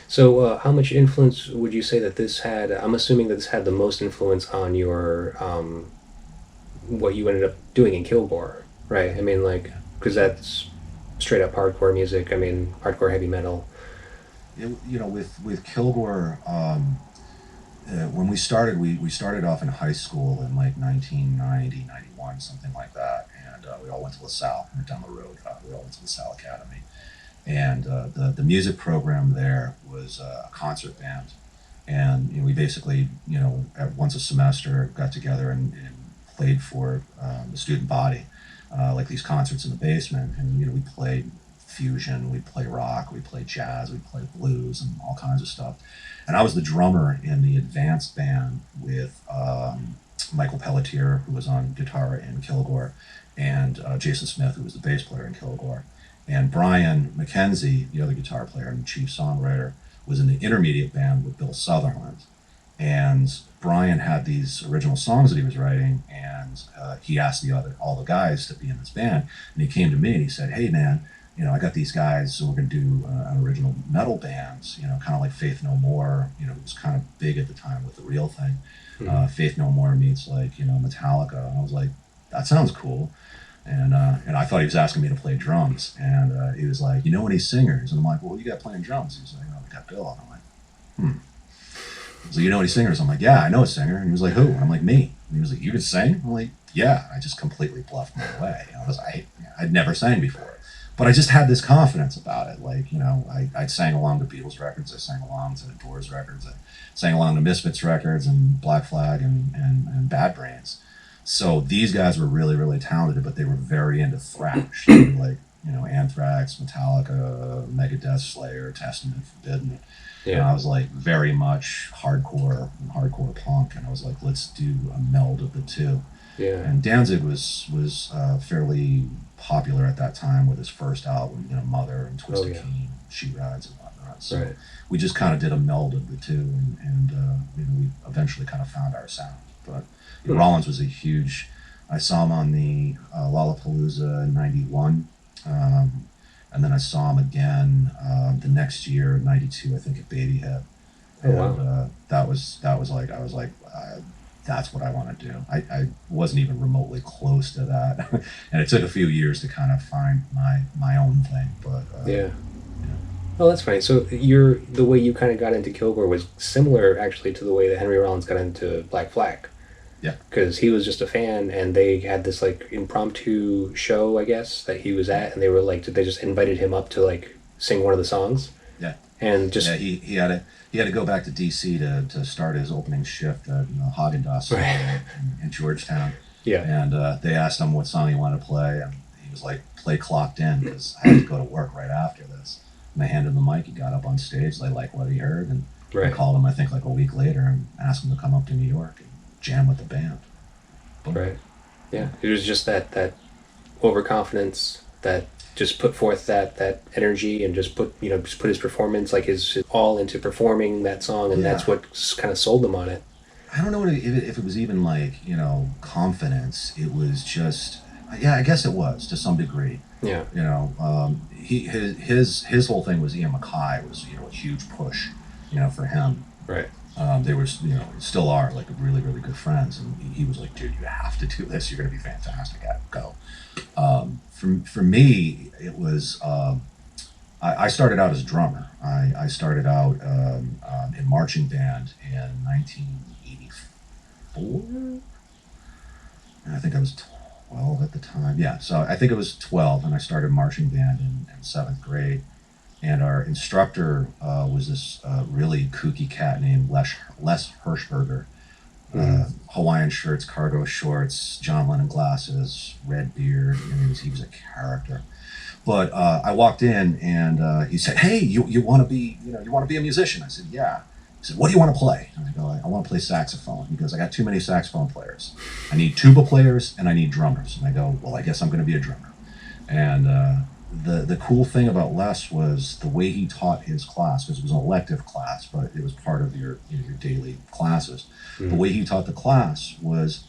B: So how much influence would you say that this had? I'm assuming that this had the most influence on your what you ended up doing in Kilgore, right? I mean, like, because that's straight up hardcore music. I mean, hardcore heavy metal.
C: You know, with Kilgore, when we started off in high school in like 1990, 91, something like that, and we all went to LaSalle, down the road. We all went to LaSalle Academy, and the music program there was a concert band, and you know, we basically, you know, once a semester got together and played for the student body, like these concerts in the basement, and you know, we played fusion, we'd play rock, we'd play jazz, we'd play blues, and all kinds of stuff. And I was the drummer in the advanced band with Michael Pelletier, who was on guitar in Kilgore, and Jason Smith, who was the bass player in Kilgore. And Brian McKenzie, the other guitar player and chief songwriter, was in the intermediate band with Bill Sutherland. And Brian had these original songs that he was writing, and he asked all the guys to be in this band. And he came to me and he said, "Hey, man, you know, I got these guys, so we're going to do an original metal band, you know, kind of like Faith No More, you know, it was kind of big at the time with The Real Thing. Faith No More meets like, you know, Metallica." And I was like, "That sounds cool." And I thought he was asking me to play drums. And he was like, "You know any singers?" And I'm like, "Well, what you got playing drums?" He's like, "Oh, we got Bill." And I'm like, So, "You know any singers?" I'm like, "Yeah, I know a singer." And he was like, "Who?" And I'm like, "Me." And he was like, "You can sing?" I'm like, "Yeah." I just completely bluffed my way. I'd never sang before. But I just had this confidence about it. Like, you know, I sang along to Beatles records. I sang along to Doors records. I sang along to Misfits records and Black Flag and Bad Brains. So these guys were really, really talented, but they were very into thrash. They were like, you know, Anthrax, Metallica, Megadeth, Slayer, Testament, Forbidden.
B: Yeah.
C: And I was like very much hardcore punk. And I was like, let's do a meld of the two.
B: Yeah.
C: And Danzig was fairly popular at that time with his first album, you know, Mother and Twisted King, She Rides and whatnot. So we just kind of did a meld of the two, and you know, we eventually kind of found our sound. But you know, Rollins was a huge. I saw him on the Lollapalooza in '91, and then I saw him again the next year, '92, I think, at Babyhead. And that was like, I was like, that's what I want to do. I wasn't even remotely close to that, and it took a few years to kind of find my own thing. But
B: yeah. Oh, that's funny. So the way you kind of got into Kilgore was similar, actually, to the way that Henry Rollins got into Black Flag.
C: Yeah.
B: Because he was just a fan, and they had this like impromptu show, I guess, that he was at, and they were like, they just invited him up to like sing one of the songs.
C: Yeah.
B: And just
C: he had to go back to D.C. to start his opening shift at Haagen-Dazs in Georgetown.
B: Yeah.
C: And they asked him what song he wanted to play, and he was like, "Play Clocked In," because I had to go to work right after this. And they handed him the mic. He got up on stage. They liked what he heard, and I called him, I think, like a week later, and asked him to come up to New York and jam with the band. Boom.
B: Right. Yeah. It was just that overconfidence that just put forth that energy and just put his performance, like his all into performing that song, and that's what kind of sold him on it.
C: I don't know if it was even like, confidence. It was just, I guess it was to some degree.
B: Yeah.
C: His whole thing was Ian MacKaye was, a huge push. for him.
B: Right.
C: They were, still are like really, really good friends. And he was like, dude, you have to do this. You're going to be fantastic at it. Go. For me, it was, I started out as a drummer. I started out in marching band in 1984. And I think I was 12 at the time. Yeah, so I think it was 12, and I started marching band in 7th grade. And our instructor was this really kooky cat named Les Hirschberger. Hawaiian shirts, cargo shorts, John Lennon glasses, red beard. He was a character. But I walked in and he said, "Hey, you want to be a musician?" I said, "Yeah." He said, "What do you want to play?" And I go, "I want to play saxophone." He goes, "I got too many saxophone players. I need tuba players and I need drummers." And I go, "Well, I guess I'm going to be a drummer." And the cool thing about Les was the way he taught his class, because it was an elective class, but it was part of your daily classes. The way he taught the class was,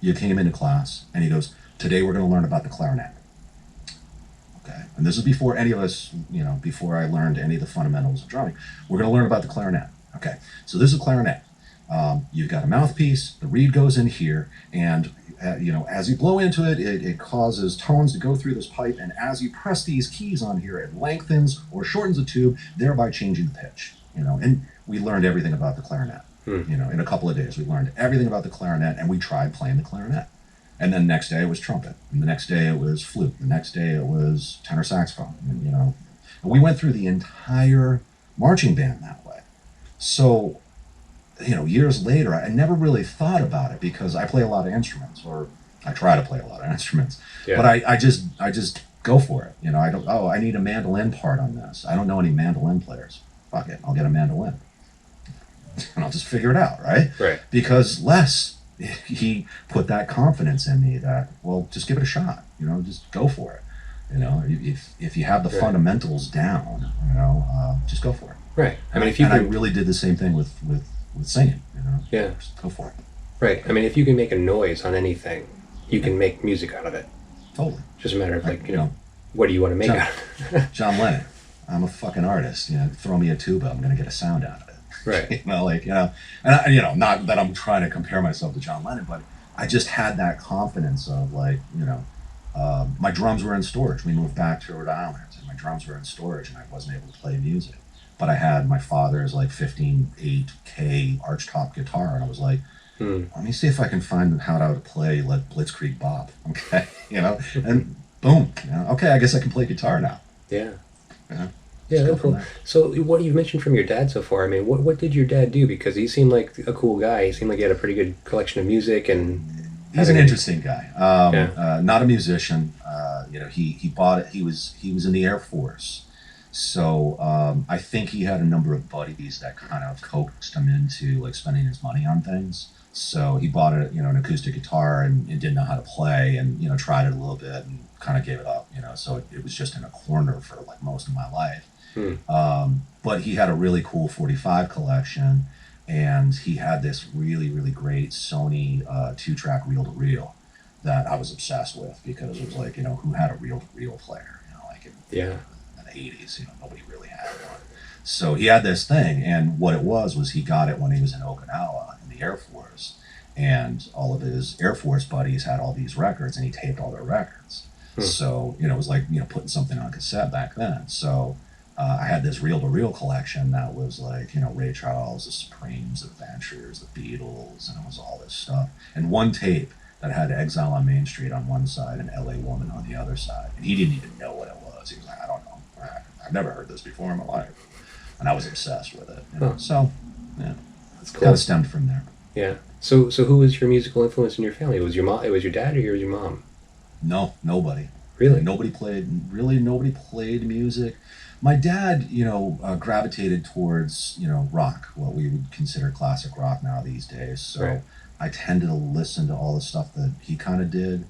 C: you came into class and he goes, "Today we're going to learn about the clarinet." Okay, and this is before any of us, before I learned any of the fundamentals of drumming. We're going to learn about the clarinet. Okay, so this is a clarinet. You've got a mouthpiece, the reed goes in here, and as you blow into it, it causes tones to go through this pipe, and as you press these keys on here, it lengthens or shortens the tube, thereby changing the pitch. And we learned everything about the clarinet. In a couple of days, we learned everything about the clarinet, and we tried playing the clarinet. And then the next day it was trumpet, and the next day it was flute, the next day it was tenor saxophone. And we went through the entire marching band that way. So, years later, I never really thought about it because I play a lot of instruments, or I try to play a lot of instruments. Yeah. But I just go for it. I need a mandolin part on this. I don't know any mandolin players. Fuck it, I'll get a mandolin. And I'll just figure it out, right?
B: Right.
C: Because Les, he put that confidence in me that, well, just give it a shot. Just go for it. If you have the fundamentals down, just go for it.
B: Right. I mean,
C: I really did the same thing with singing.
B: Yeah.
C: Just go for it.
B: Right. I mean, if you can make a noise on anything, you can make music out of it.
C: Totally.
B: Just a matter of what do you want to make out of it?
C: John Lennon. I'm a fucking artist. Throw me a tuba, I'm gonna get a sound out of it.
B: Right.
C: And not that I'm trying to compare myself to John Lennon, but I just had that confidence of my drums were in storage. We moved back to Rhode Island, and my drums were in storage, and I wasn't able to play music. But I had my father's 15.8K archtop guitar, and I was like, let me see if I can find how to play Blitzkrieg Bop. Okay, and boom, okay, I guess I can play guitar now.
B: Yeah. Yeah, that's cool. So what you've mentioned from your dad so far, I mean, what did your dad do? Because he seemed like a cool guy. He seemed like he had a pretty good collection of music, and
C: he's an interesting guy. Not a musician. He bought it. He was in the Air Force, so I think he had a number of buddies that kind of coaxed him into spending his money on things. So he bought an acoustic guitar and didn't know how to play, and tried it a little bit and kind of gave it up. So it was just in a corner for most of my life. But he had a really cool 45 collection, and he had this really, really great Sony 2-track reel-to-reel that I was obsessed with, because it was who had a reel-to-reel player? In the 80s, nobody really had one. So he had this thing, and what it was he got it when he was in Okinawa in the Air Force, and all of his Air Force buddies had all these records, and he taped all their records. So, it was putting something on cassette back then. So I had this reel-to-reel collection that was Ray Charles, the Supremes, the Ventures, the Beatles, and it was all this stuff. And one tape that had Exile on Main Street on one side and LA Woman on the other side. And he didn't even know what it was. He was like, I don't know. I've never heard this before in my life. And I was obsessed with it. So, yeah.
B: That's cool.
C: Kind of stemmed from there.
B: Yeah. So who was your musical influence in your family? Was your mom? It was your dad, or was your mom?
C: No, nobody.
B: Really?
C: Nobody played music. My dad, gravitated towards, rock, what we would consider classic rock now these days. So right. I tended to listen to all the stuff that he kind of did.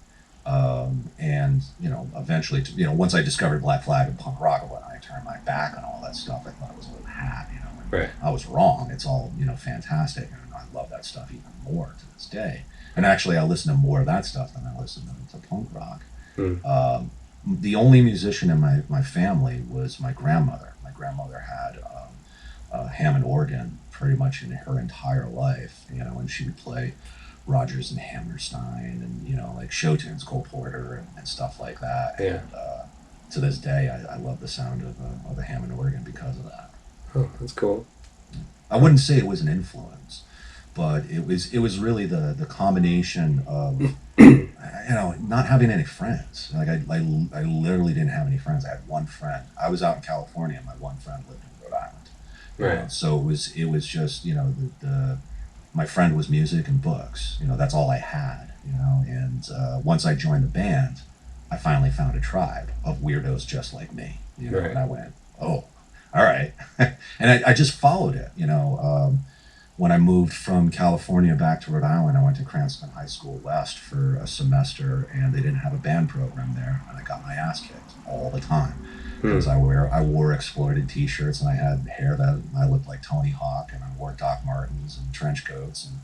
C: And, eventually, once I discovered Black Flag and punk rock, when I turned my back on all that stuff, I thought it was a little hat,
B: Right.
C: I was wrong. It's all, fantastic. And I love that stuff even more to this day. And actually, I listen to more of that stuff than I listen to punk rock. The only musician in my family was my grandmother. My grandmother had Hammond organ pretty much in her entire life, and she would play Rodgers and Hammerstein and, like show tunes, Cole Porter and stuff like that.
B: Yeah.
C: And to this day, I love the sound of a Hammond organ because of that.
B: Oh, that's cool.
C: I wouldn't say it was an influence, but it was really the combination of not having any friends. Like I literally didn't have any friends. I had one friend. I was out in California, and my one friend lived in Rhode Island.
B: Right.
C: So it was just the my friend was music and books. That's all I had. And once I joined the band, I finally found a tribe of weirdos just like me.
B: Right.
C: And I went, oh, all right, and I just followed it. When I moved from California back to Rhode Island, I went to Cranston High School West for a semester, and they didn't have a band program there, and I got my ass kicked all the time because I wore Exploited T-shirts, and I had hair that I looked like Tony Hawk, and I wore Doc Martens and trench coats, and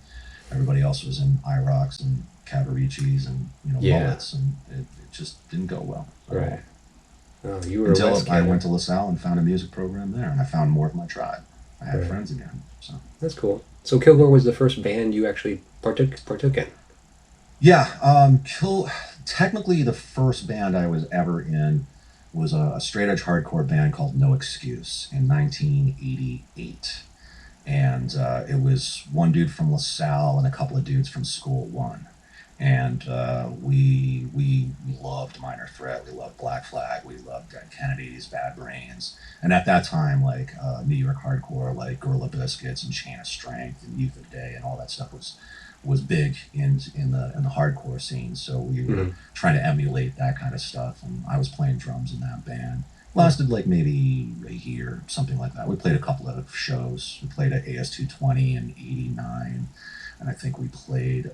C: everybody else was in IROCs and Cavariccis and mullets, and it just didn't go well. So,
B: Right. Oh, you were
C: until
B: a West
C: I
B: kid.
C: went to LaSalle and found a music program there, and I found more of my tribe. I had
B: Right.
C: friends again. So
B: That's cool. So Kilgore was the first band you actually partook in.
C: yeah, technically the first band I was ever in was a straight edge hardcore band called No Excuse in 1988, and it was one dude from LaSalle and a couple of dudes from School One. And we loved Minor Threat, we loved Black Flag, we loved Dead Kennedys, Bad Brains, and at that time, like New York hardcore, like Gorilla Biscuits and Chain of Strength and Youth of Day and all that stuff was big in the hardcore scene. So we were trying to emulate that kind of stuff, and I was playing drums in that band. Lasted like maybe a year, something like that. We played a couple of shows. We played at AS220 in '89. And I think we played,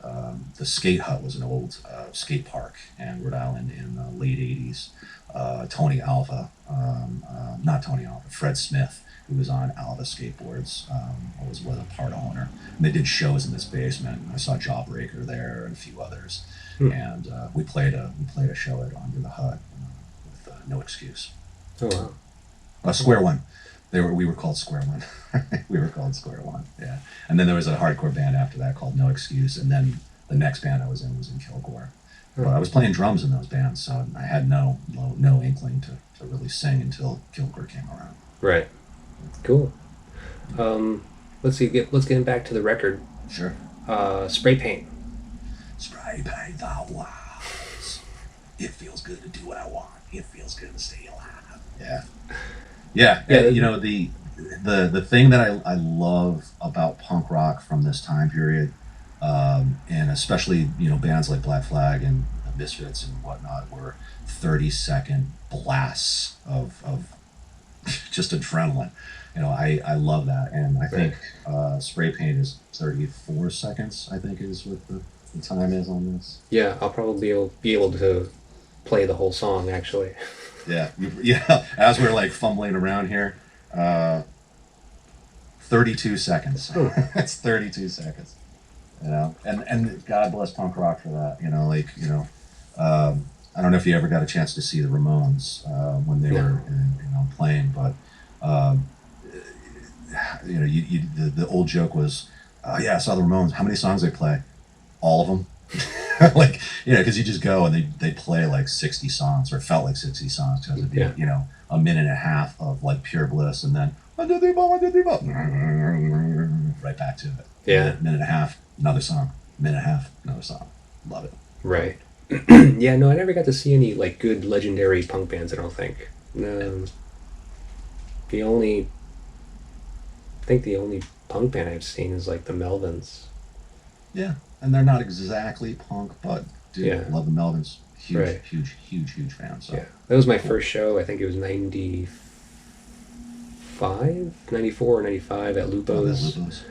C: the Skate Hut was an old skate park in Rhode Island in the late 80s. Tony Alva, not Tony Alva, Fred Smith, who was on Alva Skateboards, was a part owner. And they did shows in this basement. I saw Jawbreaker there and a few others. And we played a show at Under the Hut with No Excuse.
B: Oh, wow.
C: Square One. We were called Square One. We were called Square One, yeah. And then there was a hardcore band after that called No Excuse, and then the next band I was in Kilgore. But I was playing drums in those bands, so I had no inkling to really sing until Kilgore came around.
B: Right. Cool. Let's get back to the record.
C: Sure.
B: Spray Paint.
C: Spray paint the walls. It feels good to do what I want. It feels good to stay alive. Yeah. Yeah. The thing that I love about punk rock from this time period, and especially bands like Black Flag and the Misfits and whatnot, were 30-second blasts of just adrenaline. I love that, and I think Spray Paint is 34 seconds. I think is what the time is on this.
B: Yeah, I'll probably be able to play the whole song actually.
C: Yeah. As we're like fumbling around here, 32 seconds. That's 32 seconds. And God bless punk rock for that. I don't know if you ever got a chance to see the Ramones when they were playing, but the old joke was, yeah, I saw the Ramones. How many songs they play? All of them. Because you just go and they play like 60 songs, or it felt like 60 songs, because it'd be a minute and a half of like pure bliss, and then right back to it.
B: Yeah.
C: Minute and a half, another song. Minute and a half, another song. Love it.
B: Right. Yeah, no, I never got to see any like good legendary punk bands, I don't think. The only punk band I've seen is like the Melvins.
C: Yeah, and they're not exactly punk, but dude, love the Melvins. Huge fan. So
B: yeah, that was my first show. I think it was 94 or 95 at Lupo's.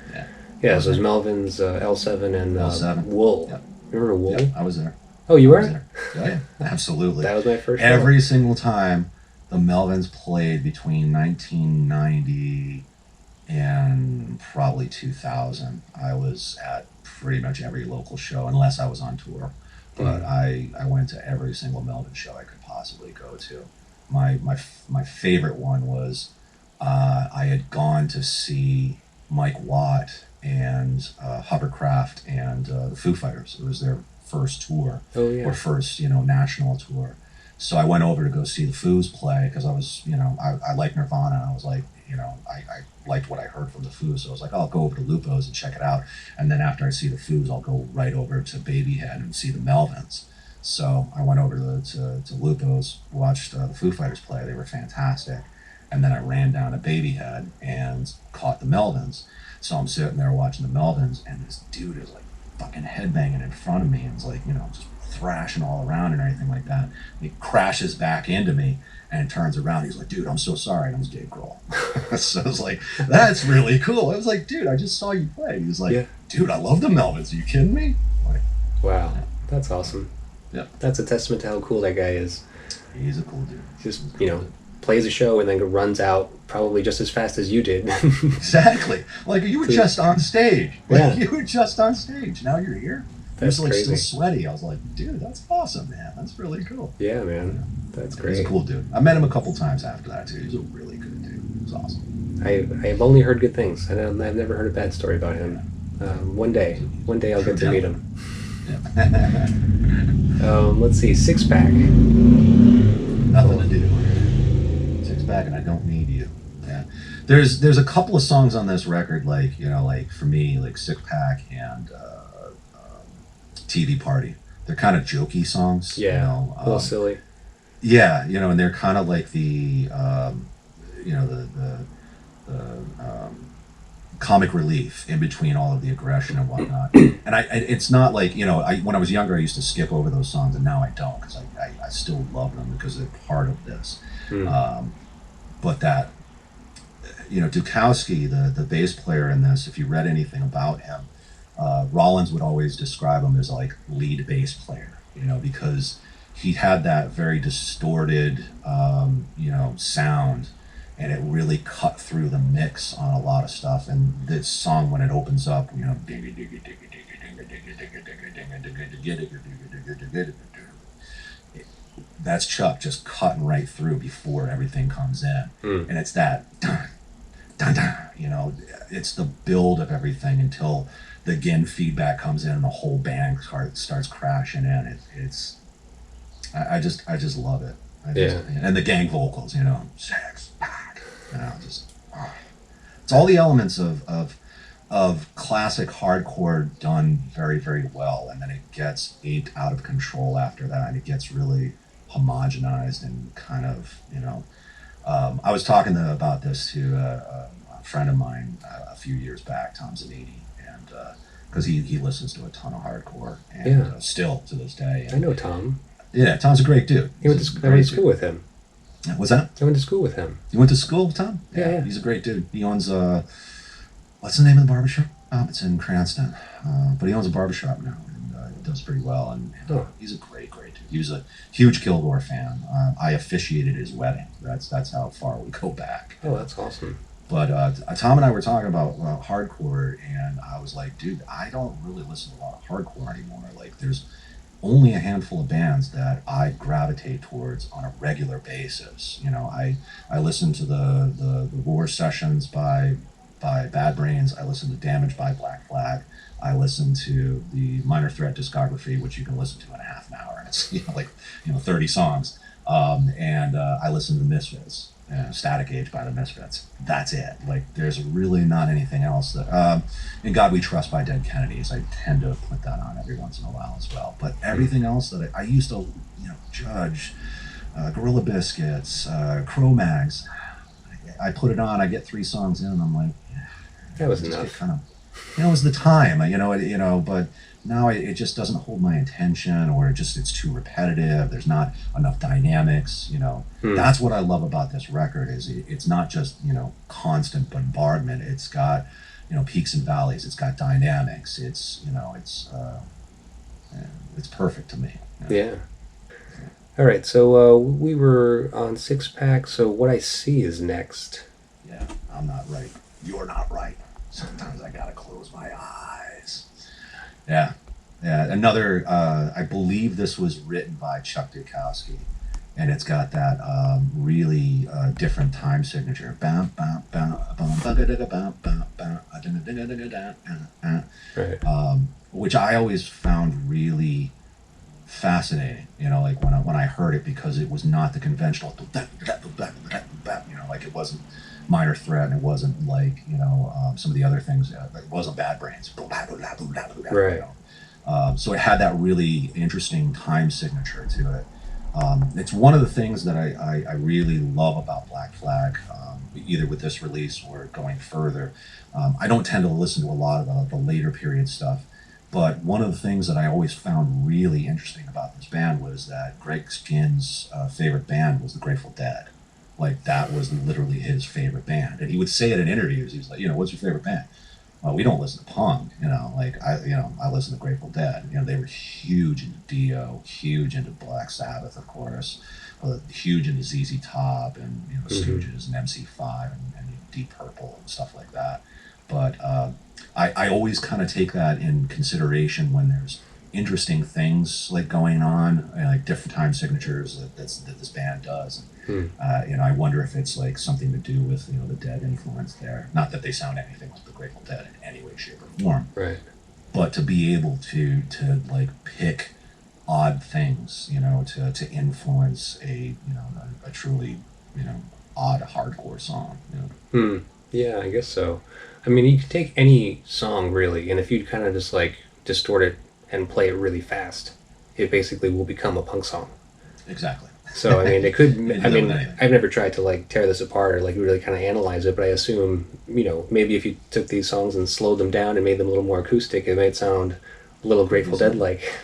B: Yeah, so it was Melvins, L7, and
C: L7.
B: Wool.
C: Yep.
B: Remember Wool?
C: Yep, I was there.
B: Oh, you were?
C: I was there. Oh, yeah, absolutely.
B: That was my first show.
C: Every single time the Melvins played between 1990 and probably 2000, I was at pretty much every local show, unless I was on tour. But I went to every single Melvin show I could possibly go to. My favorite one was I had gone to see Mike Watt and Hovercraft and the Foo Fighters. It was their first tour,
B: Oh yeah.
C: or first, national tour. So I went over to go see the Foos play because I was, I like Nirvana. And I was like, I liked what I heard from the Foos. So I was like, I'll go over to Lupo's and check it out. And then after I see the Foos, I'll go right over to Babyhead and see the Melvins. So I went over to Lupo's, watched the Foo Fighters play. They were fantastic. And then I ran down to Babyhead and caught the Melvins. So I'm sitting there watching the Melvins, and this dude is like fucking headbanging in front of me, and it's like, just thrashing all around and everything like that. And he crashes back into me and turns around. He's like, dude, I'm so sorry. And it was Dave Grohl. So I was like, that's really cool. I was like, dude, I just saw you play. He was like,
B: Yeah.
C: dude, I love the Melvins. Are you kidding me? Like,
B: Wow, that's awesome.
C: Yeah.
B: That's a testament to how cool that guy is.
C: he's a cool dude.
B: Just,
C: He's a cool dude.
B: plays a show and then runs out probably just as fast as you did.
C: Exactly. Like, you were just on stage.
B: Yeah.
C: Like, you were just on stage. Now you're here.
B: That's
C: You're like
B: crazy.
C: still sweaty. I was like, dude, that's awesome, man. That's really cool.
B: Yeah, man. That's
C: He's
B: great.
C: a cool dude. I met him a couple times after that too. He's a really good dude. He was awesome.
B: I've only heard good things. I've never heard a bad story about him. One day I'll get to meet him.
C: Yeah.
B: Let's see, Six Pack.
C: Nothing to do. Six Pack and I Don't Need You. Yeah. There's a couple of songs on this record, like for me, like Six Pack and TV Party. They're kind of jokey songs.
B: Yeah, a little silly.
C: Yeah, and they're kind of like the comic relief in between all of the aggression and whatnot. And it's not like, when I was younger, I used to skip over those songs, and now I don't, because I still love them because they're part of this. But that, Dukowski, the bass player in this, if you read anything about him, Rollins would always describe him as like lead bass player, because he had that very distorted, sound, and it really cut through the mix on a lot of stuff. And this song, when it opens up, that's Chuck just cutting right through before everything comes in. And it's that dun, dun, dun, it's the build of everything until the again feedback comes in and the whole band starts crashing in. I just love it. And the gang vocals, Six Pack, it's all the elements of classic hardcore done very, very well, and then it gets aped out of control after that, and it gets really homogenized and kind of, I was talking about this to a friend of mine a few years back, Tom Zanini, and because he listens to a ton of hardcore, and still to this day. And,
B: I know Tom.
C: Yeah, Tom's a great dude.
B: I went to school with him.
C: What's that?
B: I went to school with him.
C: You went to school with Tom?
B: Yeah.
C: He's a great dude. He owns what's the name of the barbershop? It's in Cranston, but he owns a barbershop now, and he does pretty well. And he's a great dude. He was a huge Kilgore fan. I officiated his wedding. That's how far we go back.
B: Oh, that's awesome.
C: But Tom and I were talking about hardcore, and I was like, dude, I don't really listen to a lot of hardcore anymore. Like, there's only a handful of bands that I gravitate towards on a regular basis. I listen to the War Sessions by Bad Brains. I listen to Damage by Black Flag. I listen to the Minor Threat discography, which you can listen to in a half an hour, and it's 30 songs. And I listen to the Misfits, Static Age by the Misfits. That's it. Like, there's really not anything else that. In God We Trust by Dead Kennedys, I tend to put that on every once in a while as well. But everything else that I used to, judge, Gorilla Biscuits, Cro-Mags. I put it on. I get 3 songs in, and I'm like,
B: That was enough.
C: Kind of, it was the time, but now it just doesn't hold my attention, or it's too repetitive. There's not enough dynamics. That's what I love about this record is it's not just constant bombardment. It's got peaks and valleys. It's got dynamics. It's perfect to me.
B: Yeah. All right, so we were on Six Pack. So What I See is next.
C: Yeah, I'm not right. You're not right. Sometimes I gotta close my eyes. Yeah. Another. I believe this was written by Chuck Dukowski, and it's got that really different time signature.
B: Right.
C: Which I always found really fascinating. You know, like when I heard it, because it was not the conventional. You know, like it wasn't Minor Threat, and it wasn't like, you know, some of the other things. It wasn't Bad Brains.
B: Right.
C: You know? So it had that really interesting time signature to it. It's one of the things that I really love about Black Flag, either with this release or going further. I don't tend to listen to a lot of the later period stuff, but one of the things that I always found really interesting about this band was that Greg Skinn's favorite band was the Grateful Dead. Like, that was literally his favorite band. And he would say it in interviews. He was like, you know, what's your favorite band? Well, we don't listen to punk, you know. Like, I listen to Grateful Dead. You know, they were huge into Dio, huge into Black Sabbath, of course, huge into ZZ Top and, you know, Stooges and MC5 and Deep Purple and stuff like that. But I always kind of take that in consideration when there's interesting things like going on, like different time signatures that this band does. You know, I wonder if it's like something to do with, you know, the Dead influence there. Not that they sound anything like the Grateful Dead in any way, shape, or form.
B: Right.
C: But to be able to like pick odd things, you know, to influence a truly, you know, odd hardcore song. You know?
B: Yeah, I guess so. I mean, you could take any song really, and if you kind of just like distort it and play it really fast, it basically will become a punk song.
C: Exactly.
B: So I mean, it could. I mean,
C: anything.
B: I've never tried to like tear this apart or like really kind of analyze it, but I assume, you know, maybe if you took these songs and slowed them down and made them a little more acoustic, it might sound a little Grateful Dead like.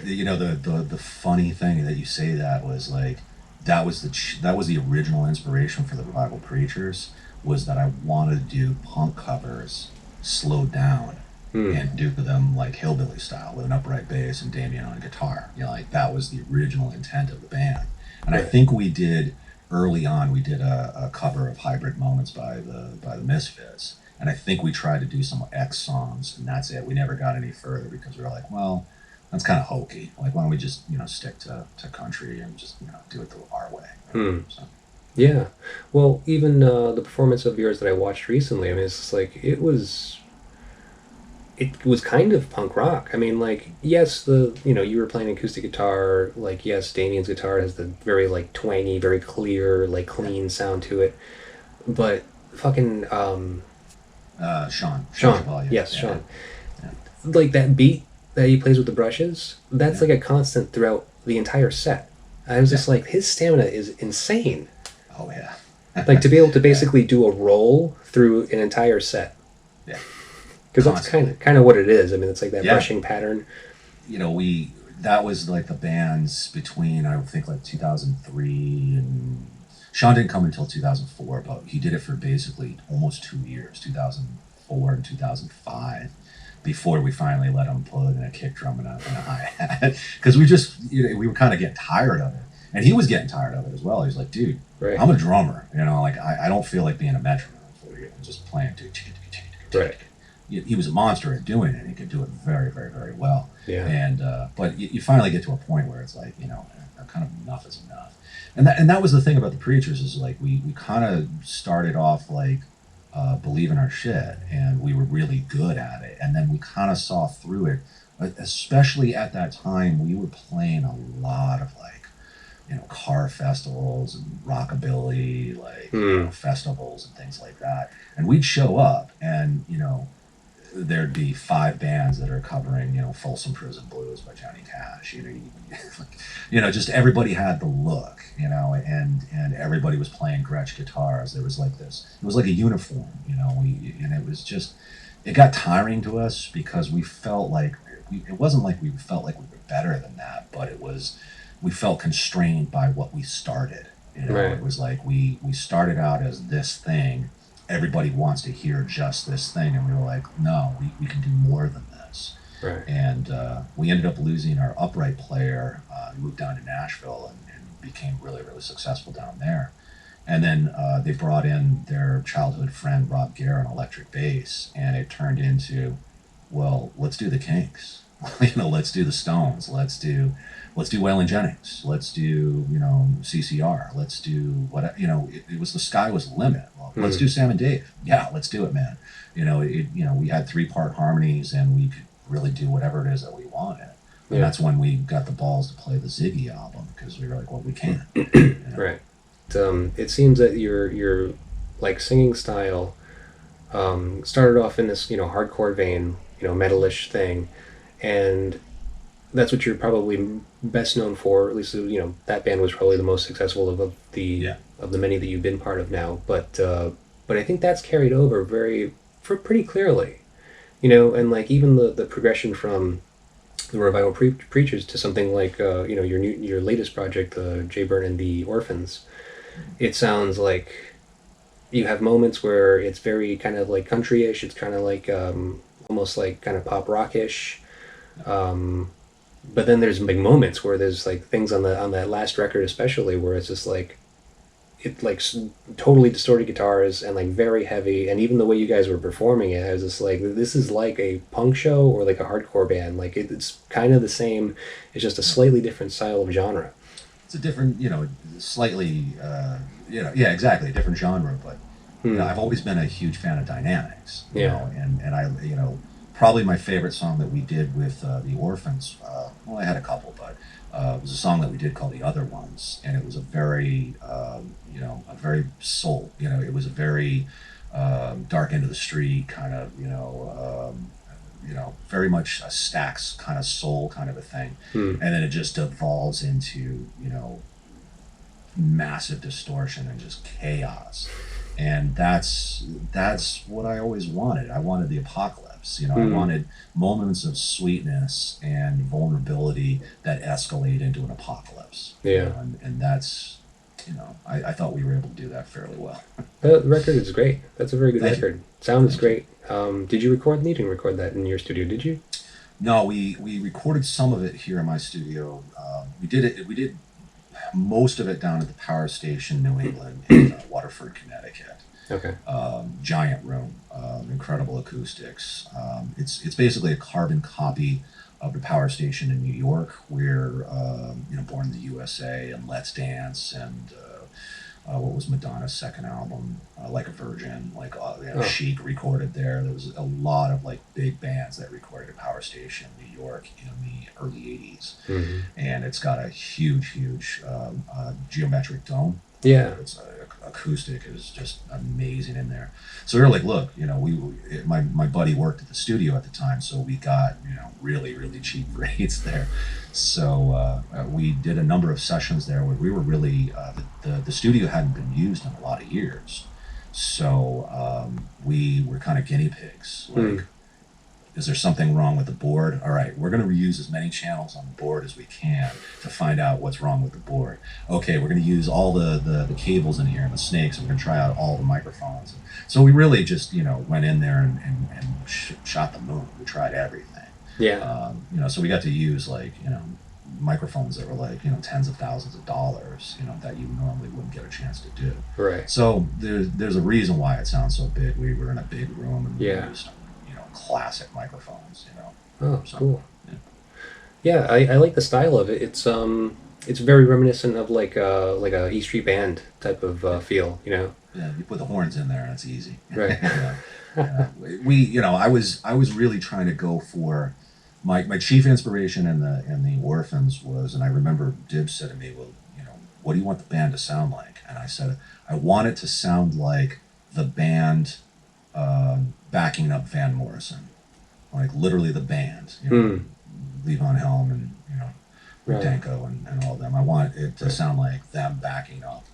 C: You know, the funny thing that you say that was like that was the original inspiration for the Revival Preachers, was that I wanted to do punk covers slowed down and do them like hillbilly style with an upright bass and Damien on guitar. You know, like that was the original intent of the band. And I think we did early on. We did a cover of Hybrid Moments by the Misfits, and I think we tried to do some X songs, and that's it. We never got any further because we were like, well, that's kind of hokey. Like, why don't we just, you know, stick to country and just, you know, do it our way. Right? So.
B: Yeah. Well, even the performance of yours that I watched recently, I mean, it's just like it was kind of punk rock. I mean, like, yes, you were playing acoustic guitar. Like, yes, Damien's guitar has the very like twangy, very clear, like clean sound to it. But fucking
C: Sean.
B: Chevalier. Yes, Sean. Yeah. Like that beat that he plays with the brushes, that's like a constant throughout the entire set. I was just like, his stamina is insane.
C: Oh yeah.
B: Like to be able to basically do a roll through an entire set.
C: Yeah.
B: Because that's kind of what it is. I mean, it's like that brushing pattern.
C: You know, that was like the bands between, I think, like 2003 and Sean didn't come until 2004, but he did it for basically almost 2 years, 2004 and 2005, before we finally let him put in a kick drum and a hi-hat. Because we were kind of getting tired of it. And he was getting tired of it as well. He was like, dude, I'm a drummer. You know, like I don't feel like being a metronome for you and just playing.
B: Right.
C: He was a monster at doing it. He could do it very, very, very well.
B: Yeah.
C: And but you finally get to a point where it's like, you know, kind of enough is enough. And that was the thing about the Preachers, is like we kind of started off like believing our shit, and we were really good at it. And then we kind of saw through it, especially at that time. We were playing a lot of like, you know, car festivals and rockabilly, like you know, festivals and things like that. And we'd show up, and you know, there'd be 5 bands that are covering, you know, Folsom Prison Blues by Johnny Cash. You know, just everybody had the look, you know, and everybody was playing Gretsch guitars. There was like this. It was like a uniform, you know. And it was just, it got tiring to us because we felt like it wasn't like we felt like we were better than that, but it was. We felt constrained by what we started. You know, It was like we started out as this thing. Everybody wants to hear just this thing, and we were like, no, we can do more than this.
B: Right.
C: And we ended up losing our upright player. He moved down to Nashville and became really, really successful down there. And then they brought in their childhood friend Rob Gare on electric bass, and it turned into, well, let's do the Kinks. let's do the Stones, let's do Waylon Jennings, let's do CCR, let's do what it was. The sky was the limit. Well, let's do Sam and Dave. Yeah, let's do it, man. We had 3-part harmonies, and we could really do whatever it is that we wanted. And that's when we got the balls to play the Ziggy album, because we were like, well, we can.
B: Right. It seems that your like singing style started off in this hardcore vein, metalish thing, and that's what you're probably best known for. At least that band was probably the most successful of the many that you've been part of now. But I think that's carried over pretty clearly, and like even the progression from the Revival Preachers to something like your latest project, Jay Byrne and the Orphans. It sounds like you have moments where it's very kind of like country-ish. It's kind of like almost like kind of pop rock-ish. But then there's big moments where there's like things on that last record especially where it's just like totally distorted guitars and like very heavy, and even the way you guys were performing it, I was just like, this is like a punk show or like a hardcore band. Like it's kind of the same. It's just a slightly different style of genre.
C: It's a different, slightly, yeah, exactly, a different genre. But I've always been a huge fan of Dynamics. And I, probably my favorite song that we did with the Orphans. Well, I had a couple, but it was a song that we did called "The Other Ones," and it was a very, a very soul. It was a very dark into the street kind of, very much a Stax kind of soul kind of a thing. And then it just evolves into, massive distortion and just chaos. And that's what I always wanted. I wanted the apocalypse. I wanted moments of sweetness and vulnerability that escalate into an apocalypse. And that's, I thought we were able to do that fairly well.
B: The record is great. That's a very good
C: Thank
B: record.
C: you.
B: Sound is great. Did you record? You didn't record that in your studio, did you?
C: No, we recorded some of it here in my studio. We did most of it down at the Power Station, New England, in Waterford, Connecticut.
B: Okay.
C: Giant room, incredible acoustics. It's basically a carbon copy of the Power Station in New York, where Born in the USA and Let's Dance and what was Madonna's second album, Like a Virgin, Chic recorded there. There was a lot of like big bands that recorded at Power Station, New York, in the early '80s. And it's got a huge geometric dome.
B: Yeah.
C: It's acoustic is just amazing in there. So we were like, look, my buddy worked at the studio at the time, so we got really cheap rates there. So we did a number of sessions there where we were really the studio hadn't been used in a lot of years, so we were kind of guinea pigs. Like, is there something wrong with the board? All right, we're going to reuse as many channels on the board as we can to find out what's wrong with the board. Okay, we're going to use all the cables in here and the snakes, and we're going to try out all the microphones. So we really just, went in there and shot the moon. We tried everything.
B: Yeah.
C: So we got to use microphones that were like, tens of thousands of dollars, that you normally wouldn't get a chance to do.
B: Right.
C: So there's a reason why it sounds so big. We were in a big room and we used classic microphones,
B: Oh, cool. Yeah, I like the style of it. It's very reminiscent of like a E Street Band type of feel,
C: Yeah, you put the horns in there and it's easy.
B: Right.
C: I was really trying to go for my chief inspiration in the Orphans was, and I remember Dib said to me, well, what do you want the band to sound like? And I said, I want it to sound like the band backing up Van Morrison, like literally the band, Levon Helm and Rudenko and all of them. I want it to sound like them backing up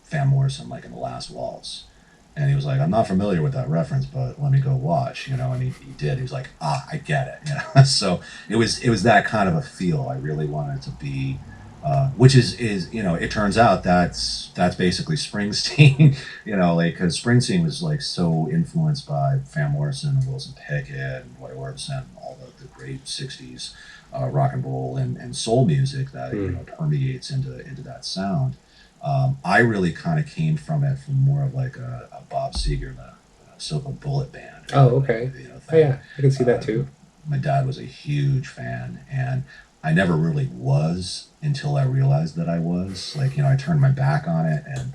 C: Van Morrison, like in The Last Waltz. And he was like, I'm not familiar with that reference, but let me go watch, and he did. He was like, I get it, So it was that kind of a feel. I really wanted it to be. Which is it turns out that's basically Springsteen, because Springsteen was like so influenced by Van Morrison and Wilson Pickett and Roy Orbison, all the great '60s rock and roll and soul music that permeates into that sound. I really kind of came from it from more of like a Bob Seger, the Silver Bullet Band.
B: Oh, okay.
C: Thing.
B: Oh, yeah, I can see that too.
C: my dad was a huge fan, and I never really was until I realized that I was. Like, I turned my back on it, and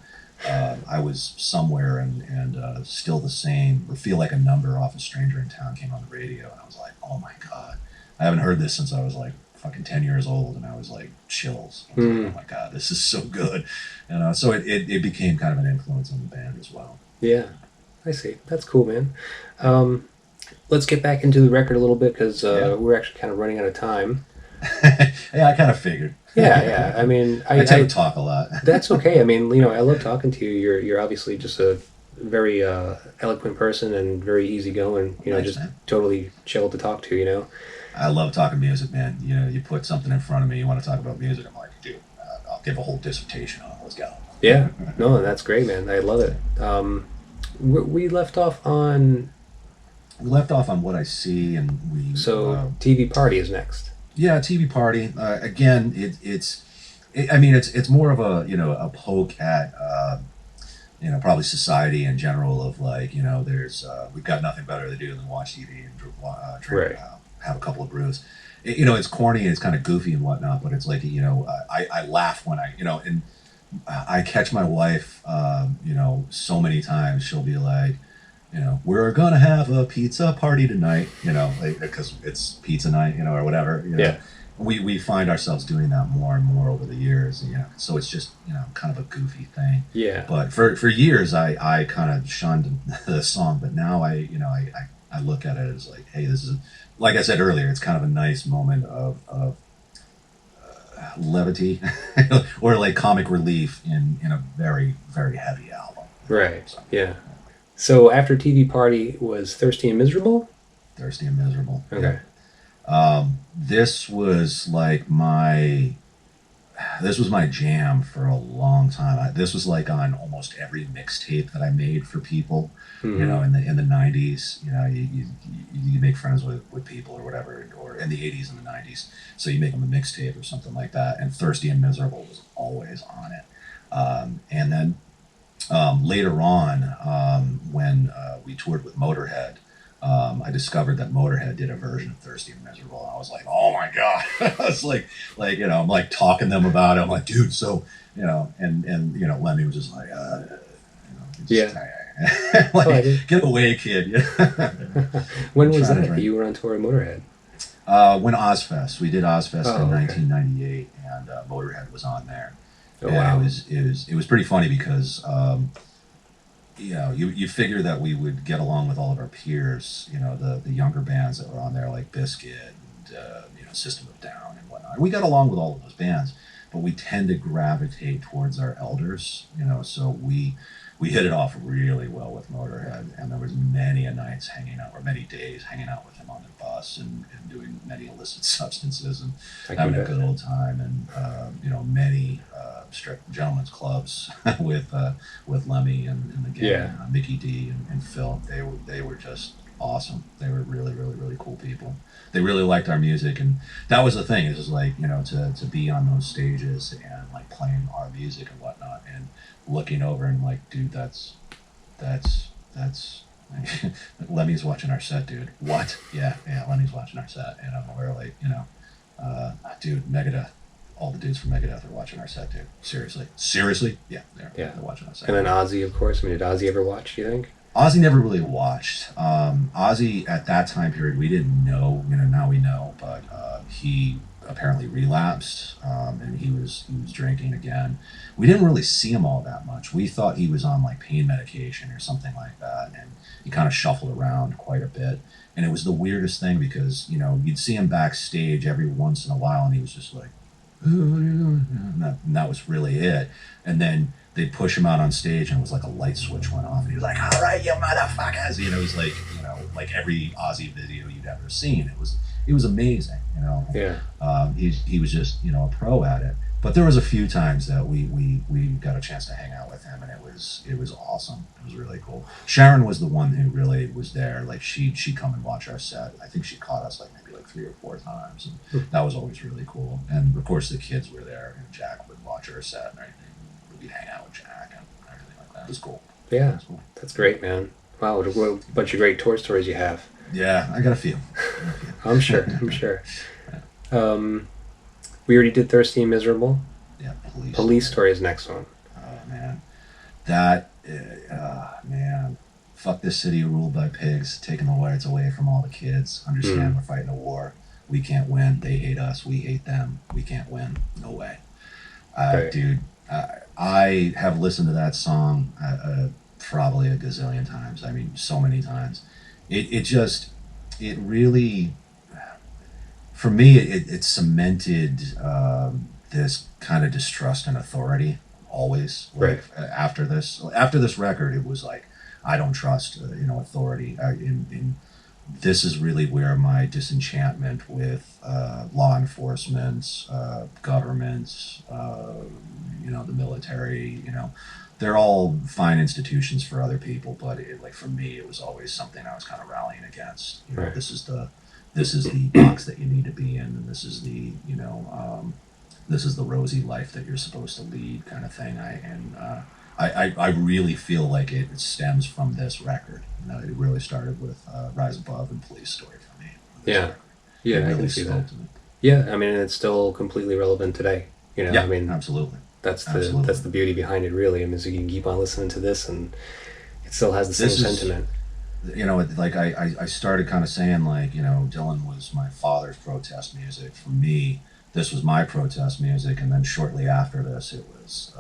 C: I was somewhere, and Still the Same, or Feel Like a Number off of Stranger in Town came on the radio, and I was like, oh my God. I haven't heard this since I was like fucking 10 years old, and I was like chills. I was like, oh my God, this is so good. So it became kind of an influence on the band as well.
B: Yeah, I see. That's cool, man. Let's get back into the record a little bit, because we're actually kind of running out of time.
C: Yeah, I kind of figured.
B: Yeah. I mean,
C: I tend to talk a lot.
B: That's okay. I mean, I love talking to you. You're obviously just a very eloquent person and very easygoing.
C: Thanks,
B: just
C: man.
B: totally chill to talk to.
C: I love talking music, man. You put something in front of me, you want to talk about music, I'm like, dude, I'll give a whole dissertation on it. Let's go.
B: Yeah. No, that's great, man. I love it. We left off on.
C: We left off on What I See, and we.
B: So TV Party is next.
C: Yeah, TV Party. Again, it's more of a poke at probably society in general, of like, there's we've got nothing better to do than watch TV and drink,
B: Right.
C: have a couple of brews. It's corny and it's kind of goofy and whatnot, but it's like, I laugh when and I catch my wife, so many times she'll be like, we're gonna have a pizza party tonight, because it's pizza night, or whatever.
B: Yeah.
C: We find ourselves doing that more and more over the years, so it's just, kind of a goofy thing.
B: Yeah.
C: But for years, I kind of shunned the song, but now I look at it as like, hey, this is, like I said earlier, it's kind of a nice moment of levity or like comic relief in a very, very heavy album.
B: Right.
C: So,
B: Yeah. So after TV Party was Thirsty and Miserable?
C: Thirsty and Miserable.
B: Okay.
C: This was like this was my jam for a long time. This was like on almost every mixtape that I made for people.
B: Mm-hmm.
C: In the 90s, you make friends with people or whatever, or in the 80s and the 90s. So you make them a mixtape or something like that. And Thirsty and Miserable was always on it. And then later on, when we toured with Motorhead, I discovered that Motorhead did a version of Thirsty and Miserable. And I was like, oh my God. I was like, I'm like talking to them about it. I'm like, dude, so, and Lemmy was just like, like, get away, kid.
B: When was that you were on tour with Motorhead?
C: When Ozfest. We did Ozfest in 1998, and Motorhead was on there.
B: Oh, wow.
C: It was pretty funny because you figure that we would get along with all of our peers, the younger bands that were on there, like Biscuit and System of a Down and whatnot. We got along with all of those bands, but we tend to gravitate towards our elders, so we hit it off really well with Motorhead, and there was many nights hanging out, or many days hanging out with him on the bus and doing many illicit substances and having a good old time, and many strip gentlemen's clubs with Lemmy and the gang, Mickey D and Phil. They were just awesome. They were really, really, really cool people. They really liked our music, and that was the thing. It was like, to be on those stages and like playing our music and whatnot, and looking over and like, dude, that's Lemmy's watching our set, dude. What? Yeah, Lemmy's watching our set, and we're like, dude, Megadeth. All the dudes from Megadeth are watching our set, dude. Seriously? Yeah, they're watching our set.
B: And then Ozzy, of course. I mean, did Ozzy ever watch, do you think?
C: Ozzy never really watched. Ozzy, at that time period, we didn't know, now we know, but he apparently relapsed, and he was drinking again. We didn't really see him all that much. We thought he was on like pain medication or something like that, and he kind of shuffled around quite a bit. And it was the weirdest thing because, you'd see him backstage every once in a while, and he was just like, and that was really it. And then they'd push him out on stage, and it was like a light switch went off, and he was like, all right, you motherfuckers. It was like, like every Ozzy video you'd ever seen. It was amazing,
B: Yeah.
C: He was just, a pro at it. But there was a few times that we got a chance to hang out with him, and it was awesome. It was really cool. Sharon was the one who really was there. Like she'd come and watch our set. I think she caught us like maybe like 3 or 4 times, and that was always really cool. And of course the kids were there, and Jack would watch our set and everything. We'd hang out with Jack and everything like that. It was cool.
B: Yeah,
C: It was cool.
B: that's great, man. Wow, what a bunch of great tour stories you have.
C: Yeah, I got a few.
B: I'm sure. I'm sure. We already did Thirsty and Miserable.
C: Yeah,
B: Police Story is next one.
C: Oh man, that man, fuck this city ruled by pigs, taking the rights away from all the kids. Understand we're fighting a war. We can't win. They hate us. We hate them. We can't win. No way,
B: Right.
C: dude. I have listened to that song probably a gazillion times. I mean, so many times. It really, for me, it cemented this kind of distrust and authority always. Like, after this record, it was like, I don't trust authority. This is really where my disenchantment with law enforcement, government, the military, they're all fine institutions for other people, but like for me, it was always something I was kind of rallying against.
B: Right.
C: This is the box that you need to be in, and this is the rosy life that you're supposed to lead, kind of thing. I really feel like it stems from this record. It really started with Rise Above and Police Story for me.
B: Yeah. Yeah,
C: it
B: I
C: really
B: can see that.
C: spoke to me.
B: Yeah, I mean, it's still completely relevant today.
C: Yeah,
B: I mean,
C: absolutely.
B: that's
C: Absolutely.
B: the beauty behind it, really. I mean, so you can keep on listening to this, and it still has the same sentiment.
C: Like I started kind of saying, like, Dylan was my father's protest music. For me, this was my protest music, and then shortly after this, it was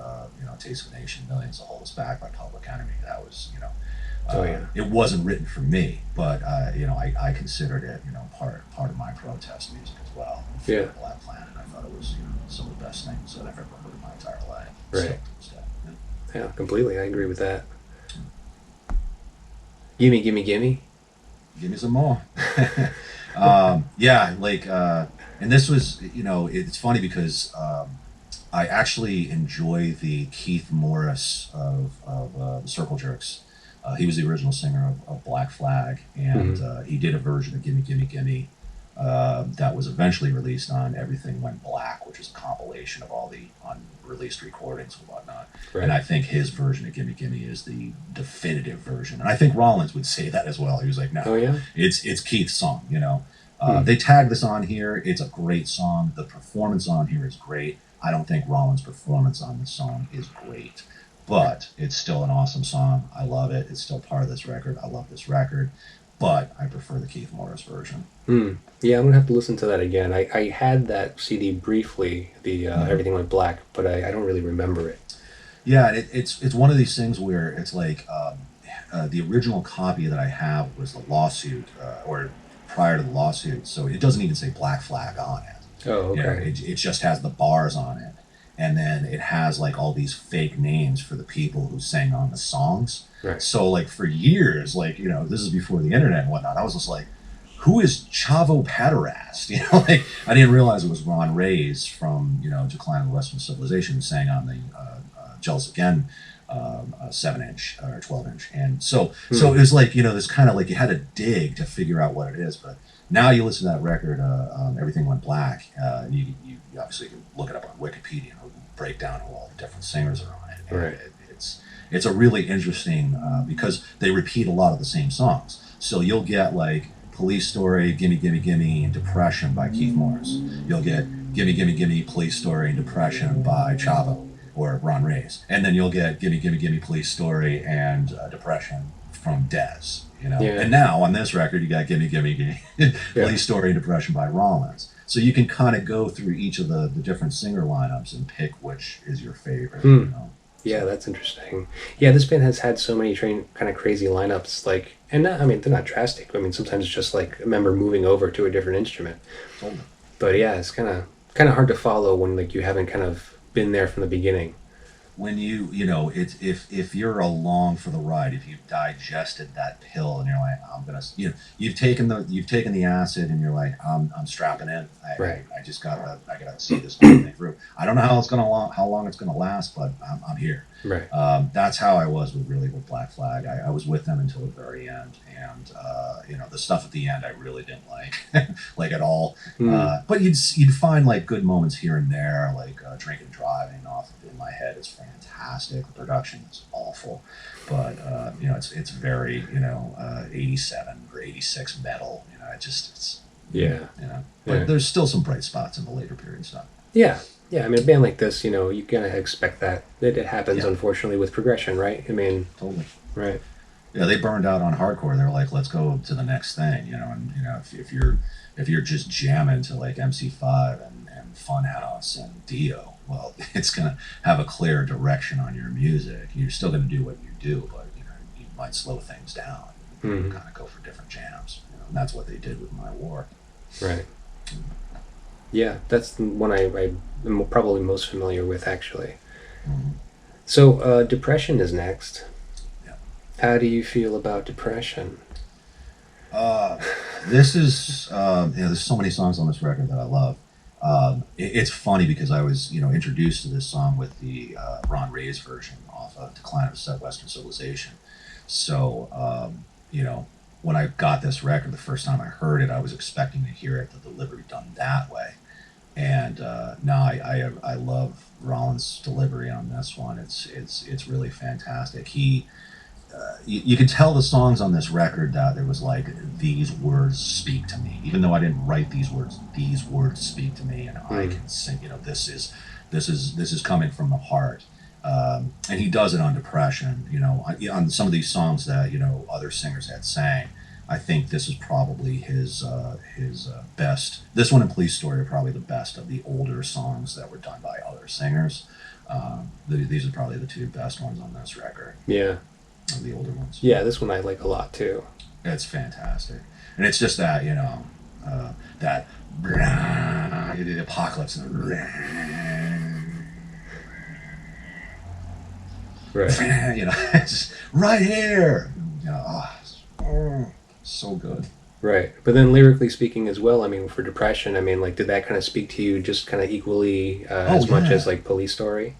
C: Taste of a Nation, Millions to Hold Us Back by Public Enemy. That was it wasn't written for me, but I considered it part of my protest music as well. For
B: Yeah.
C: Black Planet, I thought it was some of the best things that I've ever heard in my entire life.
B: Right.
C: So, to this day, yeah.
B: Yeah, completely. I agree with that. Gimme, gimme, gimme.
C: Give me some more. Yeah, like, and this was, it's funny because I actually enjoy the Keith Morris of the Circle Jerks. He was the original singer of Black Flag, and he did a version of Gimme, Gimme, Gimme that was eventually released on Everything Went Black, which is a compilation of all the unreleased recordings and whatnot.
B: Right.
C: And I think his version of Gimme Gimme is the definitive version. And I think Rollins would say that as well. He was like, no,
B: Oh, yeah?
C: it's Keith's song, They tagged this on here. It's a great song. The performance on here is great. I don't think Rollins' performance on this song is great, but it's still an awesome song. I love it. It's still part of this record. I love this record, but I prefer the Keith Morris version.
B: Yeah, I'm gonna have to listen to that again. I had that CD briefly, the Everything Went Black, but I don't really remember it.
C: Yeah, it's one of these things where it's like the original copy that I have was the lawsuit, or prior to the lawsuit, so it doesn't even say Black Flag on it.
B: Oh, okay.
C: It just has the bars on it, and then it has like all these fake names for the people who sang on the songs.
B: Right.
C: So like for years, like this is before the internet and whatnot, I was just like, who is Chavo Pederast? Like I didn't realize it was Ron Reyes from Decline of the Western Civilization, who sang on the Jealous Again 7-inch or 12-inch, and so it was like this kind of like you had to dig to figure out what it is. But now you listen to that record, Everything Went Black, and you obviously can look it up on Wikipedia and break down who all the different singers are on it. And
B: Right.
C: It's a really interesting because they repeat a lot of the same songs. So you'll get like Police Story, Gimme, Gimme, Gimme, and Depression by Keith Morris. You'll get Gimme, Gimme, Gimme, Police Story, and Depression by Chavo or Ron Reyes. And then you'll get Gimme, Gimme, Gimme, Police Story, and Depression from Dez.
B: Yeah.
C: And now on this record, you got Gimme, Gimme, Gimme, Police Story, and Depression by Rollins. So you can kind of go through each of the different singer lineups and pick which is your favorite.
B: Yeah, that's interesting. Yeah, this band has had so many kind of crazy lineups, like, and not, I mean, they're not drastic. I mean, sometimes it's just like a member moving over to a different instrument.
C: Totally.
B: But yeah, it's kind of hard to follow when like you haven't kind of been there from the beginning.
C: When it's if you're along for the ride, if you've digested that pill and you're like, I'm gonna, you've taken the acid and you're like, I'm strapping in.
B: Right.
C: I gotta see this whole thing through. I don't know how long it's gonna last, but I'm here.
B: Right.
C: That's how I was with Black Flag. I was with them until the very end, and the stuff at the end I really didn't like at all. But you'd find like good moments here and there, like Drinking and Driving off of In My Head is fantastic. The production is awful, but it's very 87 or 86 metal. It's
B: Yeah.
C: But
B: Yeah.
C: there's still some bright spots in the later period stuff.
B: Yeah. Yeah. I mean, a band like this, you kind of expect that. It happens,
C: Yeah.
B: unfortunately, with progression, right? I mean,
C: Totally.
B: right.
C: Yeah, they burned out on hardcore. They're like, let's go to the next thing, And if you're just jamming to like MC5 and Funhouse and Dio, well, it's gonna have a clear direction on your music. You're still gonna do what you do, but you might slow things down.
B: Mhm.
C: Kind of go for different jams. And that's what they did with My War.
B: Right. Yeah, that's the one I am probably most familiar with, actually.
C: Mhm.
B: So, depression is next.
C: Yeah.
B: How do you feel about depression?
C: This is there's so many songs on this record that I love. It's funny because I was introduced to this song with the Ron Ray's version off of Decline of Set Western Civilization. So when I got this record the first time I heard it, I was expecting to hear it the delivery done that way. And no, I love Rollins' delivery on this one. It's really fantastic. You could tell the songs on this record that there was like, these words speak to me, even though I didn't write these words speak to me, and I can sing. This is coming from the heart. And he does it on Depression. On some of these songs that other singers had sang, I think this is probably his best. This one and Police Story are probably the best of the older songs that were done by other singers. These are probably the two best ones on this record.
B: Yeah.
C: Of the older ones.
B: Yeah, this one I like a lot, too.
C: It's fantastic. And it's just that, that the apocalypse and
B: Right.
C: it's just right here. So good.
B: Right. But then lyrically speaking as well, I mean, for depression, I mean, like, did that kind of speak to you just kind of equally as much as, like, Police Story?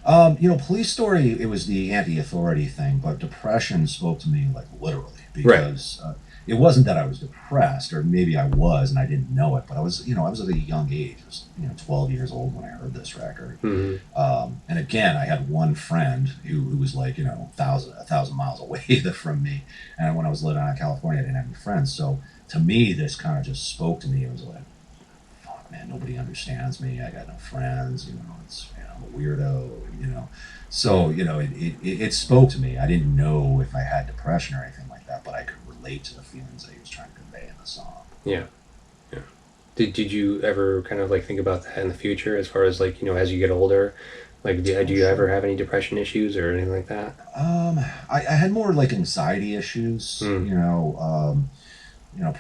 C: Police Story, it was the anti-authority thing, but Depression spoke to me like literally, because it wasn't that I was depressed, or maybe I was and I didn't know it, but I was at a young age. I was 12 years old when I heard this record.
B: Mm-hmm.
C: And again, I had one friend who was like a thousand miles away from me, and when I was living out in California, I didn't have any friends. So to me, this kind of just spoke to me. It was like, fuck, man, nobody understands me. I got no friends. I'm a weirdo. So it spoke to me. I didn't know if I had depression or anything like that, but I could relate to the feelings that he was trying to convey in the song.
B: Yeah. Yeah. Did you ever kind of like think about that in the future, as far as like as you get older, like do you ever have any depression issues or anything like that?
C: I had more like anxiety issues.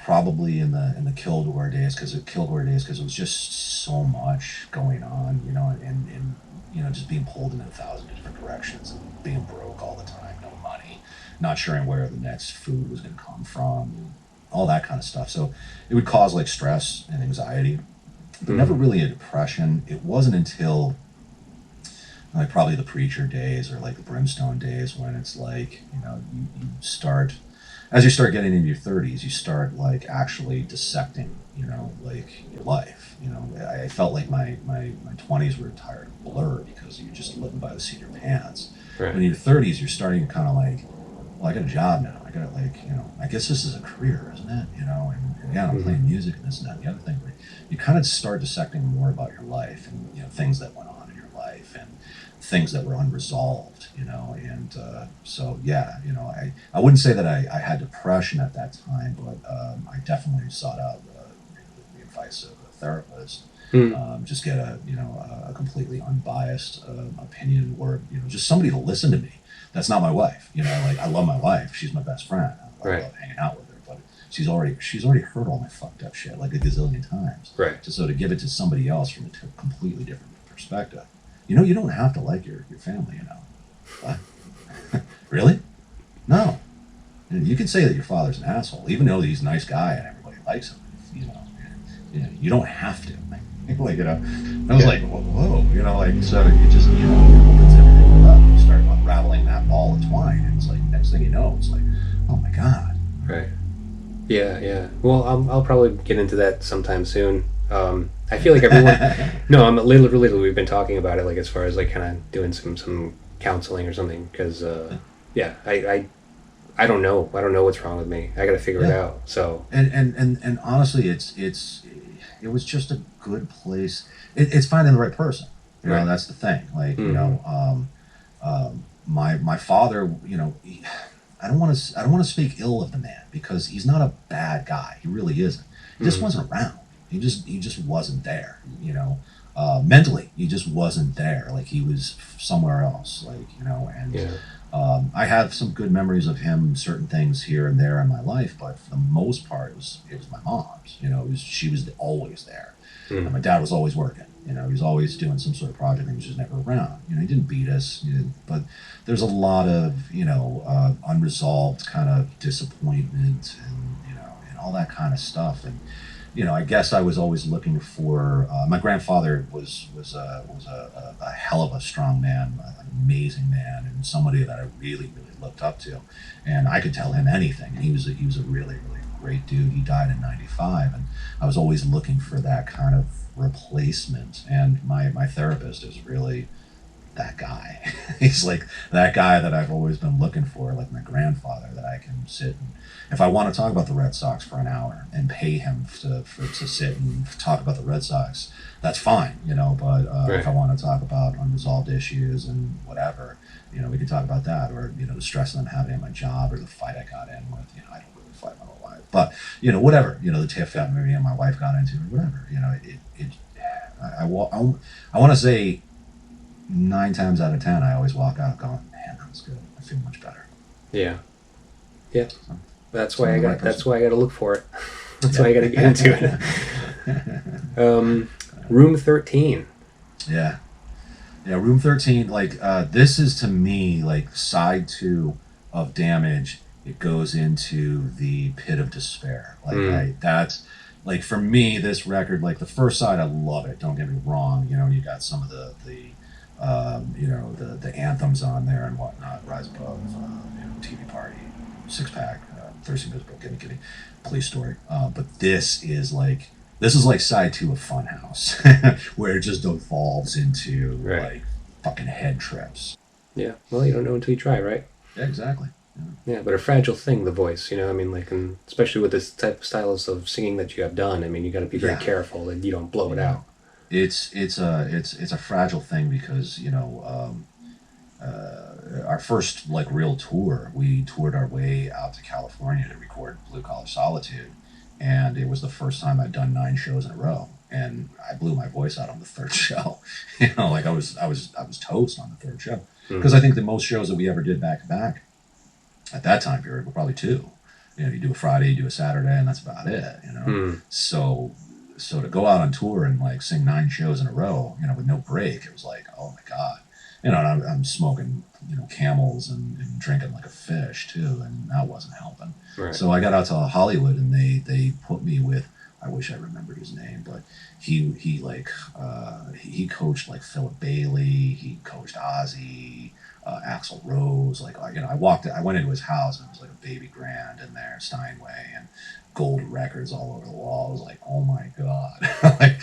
C: Probably in the Kildare days, because it was just so much going on, and just being pulled in 1,000 different directions and being broke all the time, no money, not sure where the next food was going to come from, all that kind of stuff. So it would cause like stress and anxiety, but never really a depression. It wasn't until like probably the Preacher days or like the Brimstone days when it's like, you start, as you start getting into your 30s, you start like actually dissecting, like your life. I felt like my 20s were a tired blur because you're just living by the seat of your pants.
B: Right.
C: When in your 30s, you're starting to kind of like, well, I got a job now. I got like, I guess this is a career, isn't it? And yeah, I'm playing music and this and that and the other thing. But you kind of start dissecting more about your life and, things that went on in your life and things that were unresolved, and so yeah, I wouldn't say that I had depression at that time, but I definitely sought out the advice of a therapist. Just get a completely unbiased opinion, or just somebody to listen to me. That's not my wife. Like, I love my wife. She's my best friend. I love hanging out with her, but she's already heard all my fucked up shit like a gazillion times.
B: Right.
C: So to give it to somebody else from a completely different perspective. You don't have to like your family. What? Really? No. You can say that your father's an asshole, even though he's a nice guy and everybody likes him. You don't have to. I was like, whoa, so you just, it opens everything up. You start unraveling that ball of twine, and it's like, next thing you know, it's like, oh my God.
B: Right. Yeah. Well, I'll probably get into that sometime soon. I feel like everyone. No, I'm literally we've been talking about it, like as far as like kind of doing some counseling or something, because yeah, I don't know. I don't know what's wrong with me. I got to figure it
C: Yeah.
B: out. So
C: And honestly, it was just a good place. It's finding the right person. You know,
B: Right.
C: that's the thing. Like, you
B: Mhm.
C: know, my father, you know, I don't want to speak ill of the man because he's not a bad guy. He really isn't. He just
B: Mhm.
C: wasn't around. He just wasn't there. You know, mentally, he just wasn't there. Like he was somewhere else. Like, you know, and
B: yeah,
C: I have some good memories of him, certain things here and there in my life, but for the most part, it was my mom's. You know, she was always there, and
B: Mhm.
C: my dad was always working. You know, he was always doing some sort of project, and he was just never around. You know, he didn't beat us, but there's a lot of unresolved kind of disappointment, and and all that kind of stuff, and I guess I was always looking for. My grandfather was a hell of a strong man, an amazing man, and somebody that I really really looked up to, and I could tell him anything. And he was a really really great dude. He died in '95, and I was always looking for that kind of replacement. And my therapist is really that guy. He's like that guy that I've always been looking for, like my grandfather, that I can sit and, if I want to talk about the Red Sox for an hour and pay him to sit and talk about the Red Sox, that's fine, But
B: right.
C: if I want to talk about unresolved issues and whatever, we can talk about that, or the stress that I'm having at my job, or the fight I got in with. I don't really fight my whole life, but whatever, the tiff that me and my wife got into, or whatever. I want to say 9 times out of 10, I always walk out going, "Man, that was good. I feel much better."
B: Yeah, yeah.
C: So,
B: That's
C: so
B: why
C: I'm
B: I
C: the
B: got.
C: right
B: That's
C: person.
B: why I got to look for it. That's why I got to get into it. Room 13.
C: Yeah, yeah. Room 13. Like this is to me like side two of Damage. It goes into the pit of despair. Like that's like for me this record. Like the first side, I love it. Don't get me wrong. You got some of the anthems on there and whatnot. Rise Above, TV Party, Six Pack, Thirsty Visible, Gimme Gimme, Police Story. But this is like side two of Funhouse, where it just evolves into
B: Right.
C: like fucking head trips.
B: Yeah. Well, you don't know until you try, right?
C: Yeah, exactly.
B: Yeah, but a fragile thing, the voice. I mean, like, and especially with this type of styles of singing that you have done. I mean, you got to be very
C: Yeah.
B: careful that you don't blow it
C: Yeah.
B: out.
C: It's a fragile thing because our first like real tour, we toured our way out to California to record Blue Collar Solitude, and it was the first time I'd done 9 shows in a row, and I blew my voice out on the third show. Like I was toast on the third show, because I think the most shows that we ever did back to back at that time period were probably 2. You do a Friday, you do a Saturday, and that's about it. So to go out on tour and like sing 9 shows in a row, with no break, it was like, oh my god. And I'm smoking, Camels and drinking like a fish too, and that wasn't helping.
B: Right.
C: So I got out to Hollywood, and they put me with, I wish I remembered his name, but he coached like Philip Bailey, he coached Ozzy, Axl Rose. Like I went into his house, and it was like a baby grand in there, Steinway, and gold records all over the wall. I was like, oh my god. Like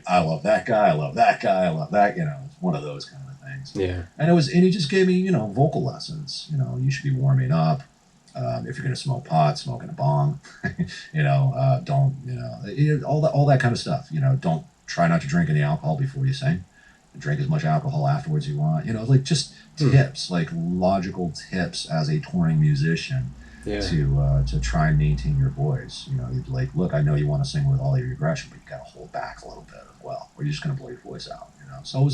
C: I love that guy, I love that guy, I love that. It's one of those kind of things.
B: Yeah.
C: And he just gave me vocal lessons. You should be warming up. If you're gonna smoke pot, smoking a bong. Don't all that kind of stuff. Don't try not to drink any alcohol before you sing. Drink as much alcohol afterwards you want. Like just tips, like logical tips as a touring musician.
B: Yeah.
C: To try and maintain your voice. Like, look, I know you want to sing with all your aggression, but you got to hold back a little bit as well, or you're just going to blow your voice out. So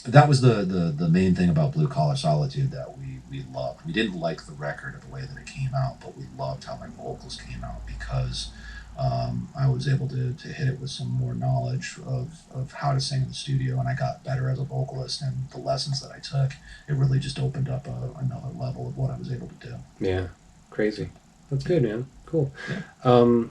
C: that was the main thing about Blue Collar Solitude that we loved. We didn't like the record or the way that it came out, but we loved how my vocals came out, because I was able to hit it with some more knowledge of how to sing in the studio, and I got better as a vocalist, and the lessons that I took, it really just opened up another level of what I was able to do.
B: Yeah. Crazy. That's good, man. Cool.
C: Yeah.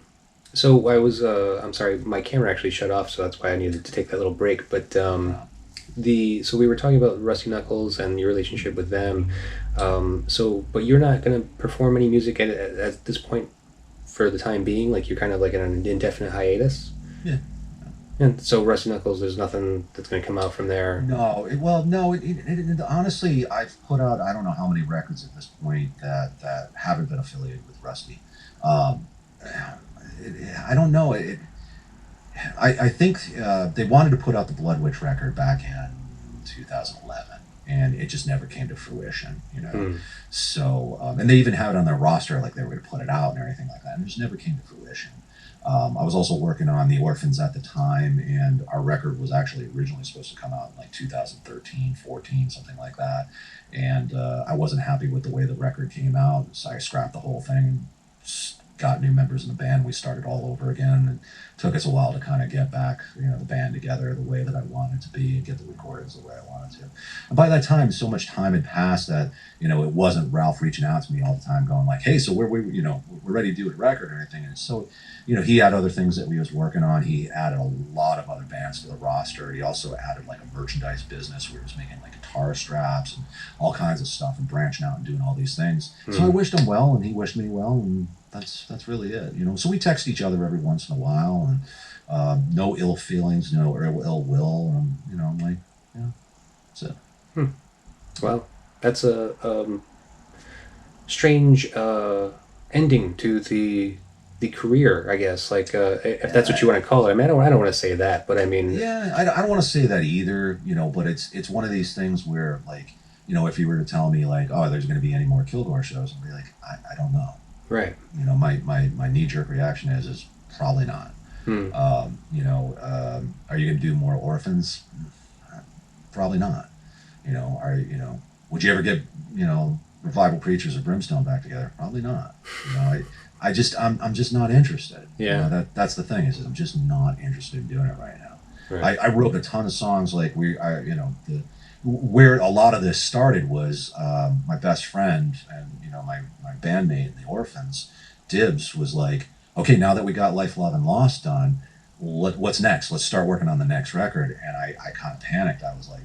B: So I was, I'm sorry, my camera actually shut off, so that's why I needed to take that little break. But so we were talking about Rusty Knuckles and your relationship with them. But you're not going to perform any music at this point for the time being? Like you're kind of like in an indefinite hiatus?
C: Yeah.
B: And so Rusty Knuckles, there's nothing that's going to come out from there.
C: No, honestly, I've put out I don't know how many records at this point that haven't been affiliated with Rusty. Um, I don't know. I think they wanted to put out the Blood Witch record back in 2011, and it just never came to fruition. You know, so and they even had it on their roster, like they were going to put it out and everything like that, and it just never came to fruition. I was also working on The Orphans at the time, and our record was actually originally supposed to come out in like 2013, 14, something like that. And I wasn't happy with the way the record came out, so I scrapped the whole thing, got new members in the band. We started all over again, and it took us a while to kind of get back, the band together the way that I wanted to be and get the recordings the way I wanted to. And by that time, so much time had passed that, it wasn't Ralph reaching out to me all the time going like, hey, so we're ready to do a record or anything. And so, he had other things that we was working on. He added a lot of other bands to the roster. He also added like a merchandise business where he was making like guitar straps and all kinds of stuff and branching out and doing all these things. So I wished him well, and he wished me well, and that's really it. So we text each other every once in a while, and no ill feelings, no ill will, and I'm like, yeah, that's it.
B: Well, that's a strange ending to the career, I guess. Like, if that's what you want to call it. I mean, I don't want to say that, but I mean,
C: yeah, I don't want to say that either. But it's one of these things where, like, if you were to tell me like, oh, there's going to be any more Kilgore shows, I'd be like, I don't know.
B: Right.
C: My knee-jerk reaction is probably not. Are you going to do more Orphans? Probably not. Would you ever get, Revival Preachers or Brimstone back together? Probably not. I'm just not interested.
B: Yeah.
C: That's the thing is I'm just not interested in doing it right now.
B: Right.
C: I wrote a ton of songs like where a lot of this started was my best friend and my bandmate in the Orphans, Dibbs, was like, okay, now that we got Life, Love, and Lost done, what's next? Let's start working on the next record. And I kind of panicked. I was like,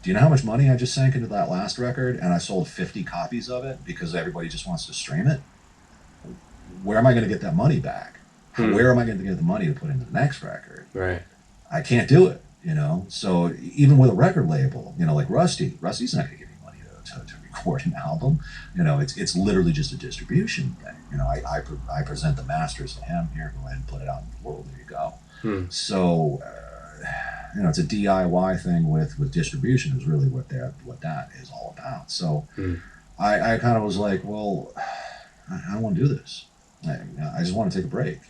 C: do you know how much money I just sank into that last record? And I sold 50 copies of it because everybody just wants to stream it. Where am I going to get that money back? Where am I going to get the money to put into the next record?
B: Right.
C: I can't do it, So even with a record label, like Rusty's not going to give me money to record an album. It's literally just a distribution thing. I present the masters to him. Here, go ahead and put it out in the world. There you go. So, it's a DIY thing with distribution is really what that is all about. So I kind of was like, well, I don't want to do this. I just want to take a break.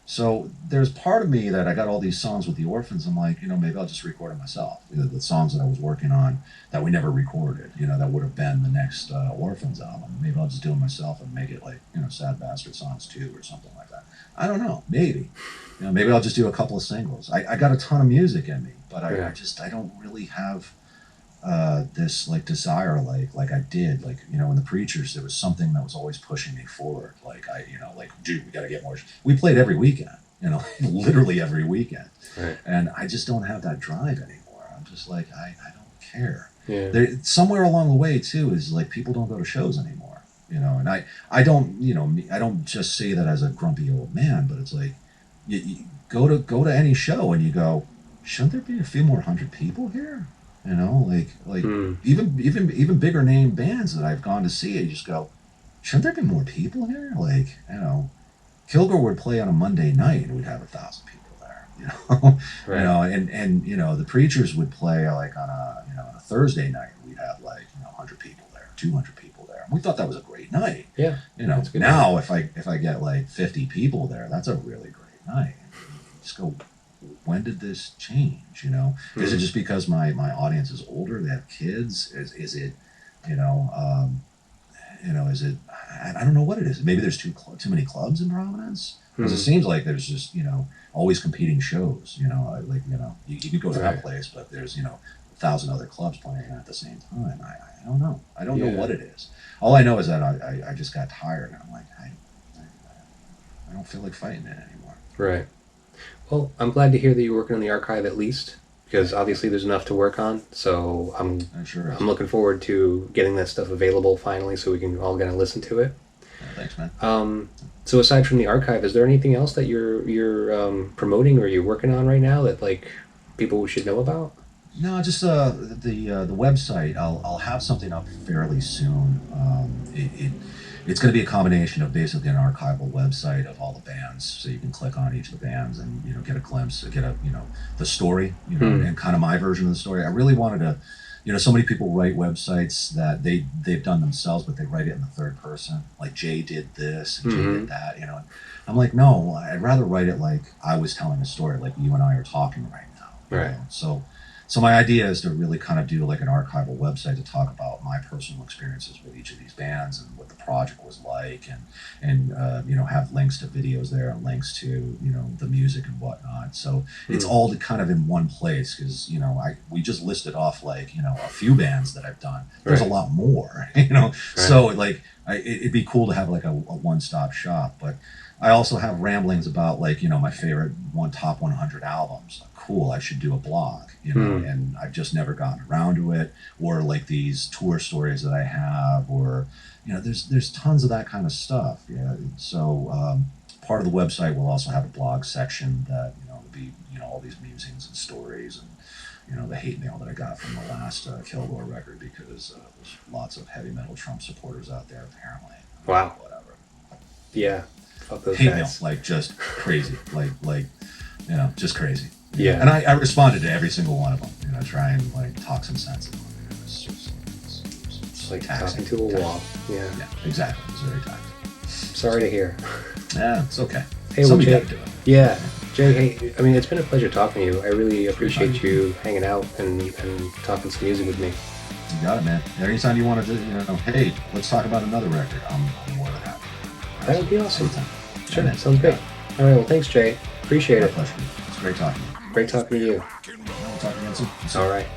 C: So there's part of me that I got all these songs with the Orphans. I'm like, maybe I'll just record it myself. The songs that I was working on that we never recorded, that would have been the next Orphans album. Maybe I'll just do it myself and make it like, Sad Bastard Songs 2 or something like that. I don't know. Maybe. Maybe I'll just do a couple of singles. I got a ton of music in me, but I don't really have this like desire like I did. Like, in the Preachers, there was something that was always pushing me forward. Like dude, we got to get more. We played every weekend, literally every weekend.
B: Right.
C: And I just don't have that drive anymore. I'm just like, I don't care.
B: Yeah.
C: Somewhere along the way too is like people don't go to shows anymore, and I don't just say that as a grumpy old man, but it's like you go to any show and you go, shouldn't there be a few more hundred people here? Even bigger name bands that I've gone to see, you just go, shouldn't there be more people here? Like, Kilgore would play on a Monday night and we'd have 1,000 people there,
B: Right.
C: And the Preachers would play like on a Thursday night, we'd have like 100 people there, 200 people there. And we thought that was a great night.
B: Yeah.
C: Now if I get like 50 people there, that's a really great night. You just go, when did this change? Is it just because my audience is older? They have kids? Is it, is it? I don't know what it is. Maybe there's too many clubs in Providence. Because it seems like there's just always competing shows. You could go to that place, but there's 1,000 other clubs playing at the same time. I don't know. I don't know what it is. All I know is that I just got tired, and I'm like, I don't feel like fighting it anymore.
B: Right. Well, I'm glad to hear that you're working on the archive at least, because obviously there's enough to work on. So I'm looking forward to getting that stuff available finally, so we can all get to listen to it.
C: Thanks, man.
B: So aside from the archive, is there anything else that you're promoting or you're working on right now that like people should know about?
C: No, just the website. I'll have something up fairly soon. It's going to be a combination of basically an archival website of all the bands, so you can click on each of the bands and get a glimpse, get a the story, and kind of my version of the story. I really wanted to, so many people write websites that they've done themselves, but they write it in the third person, like Jay did this and Jay did that, And I'm like, no, I'd rather write it like I was telling a story, like you and I are talking right now.
B: Right.
C: So my idea is to really kind of do like an archival website to talk about my personal experiences with each of these bands and what the project was like, and have links to videos there and links to the music and whatnot. So it's all kind of in one place because we just listed off like a few bands that I've done. There's a lot more, So like it'd be cool to have like a one-stop shop, but I also have ramblings about like my favorite top 100 albums. Cool, I should do a blog, and I've just never gotten around to it. Or like these tour stories that I have, or there's tons of that kind of stuff. Yeah, so part of the website will also have a blog section that will be all these musings and stories and the hate mail that I got from the last Kilgore record because there's lots of heavy metal Trump supporters out there apparently.
B: Wow.
C: Whatever.
B: Yeah. Fuck those
C: Hate
B: guys.
C: mail, like just crazy, like just crazy.
B: Yeah.
C: And I responded to every single one of them. Try and like talk some sense into them.
B: It's like
C: taxing.
B: talking to a wall. Yeah.
C: Yeah, exactly. It's very taxing.
B: Sorry to hear.
C: Yeah, it's okay.
B: Hey,
C: Somebody
B: well,
C: got to do it.
B: Yeah. Jay, hey, I mean, it's been a pleasure talking to you. I really appreciate you hanging out and talking some music with me.
C: You got it, man. Anytime you want to do, hey, let's talk about another record. I'm more than happy.
B: That would be awesome.
C: Anytime.
B: Sure,
C: Yeah, man.
B: sounds great. All right, well, thanks, Jay. Appreciate
C: My
B: it.
C: pleasure. It's great talking to you.
B: Great talking to you.
C: We'll talk again soon.
B: All right.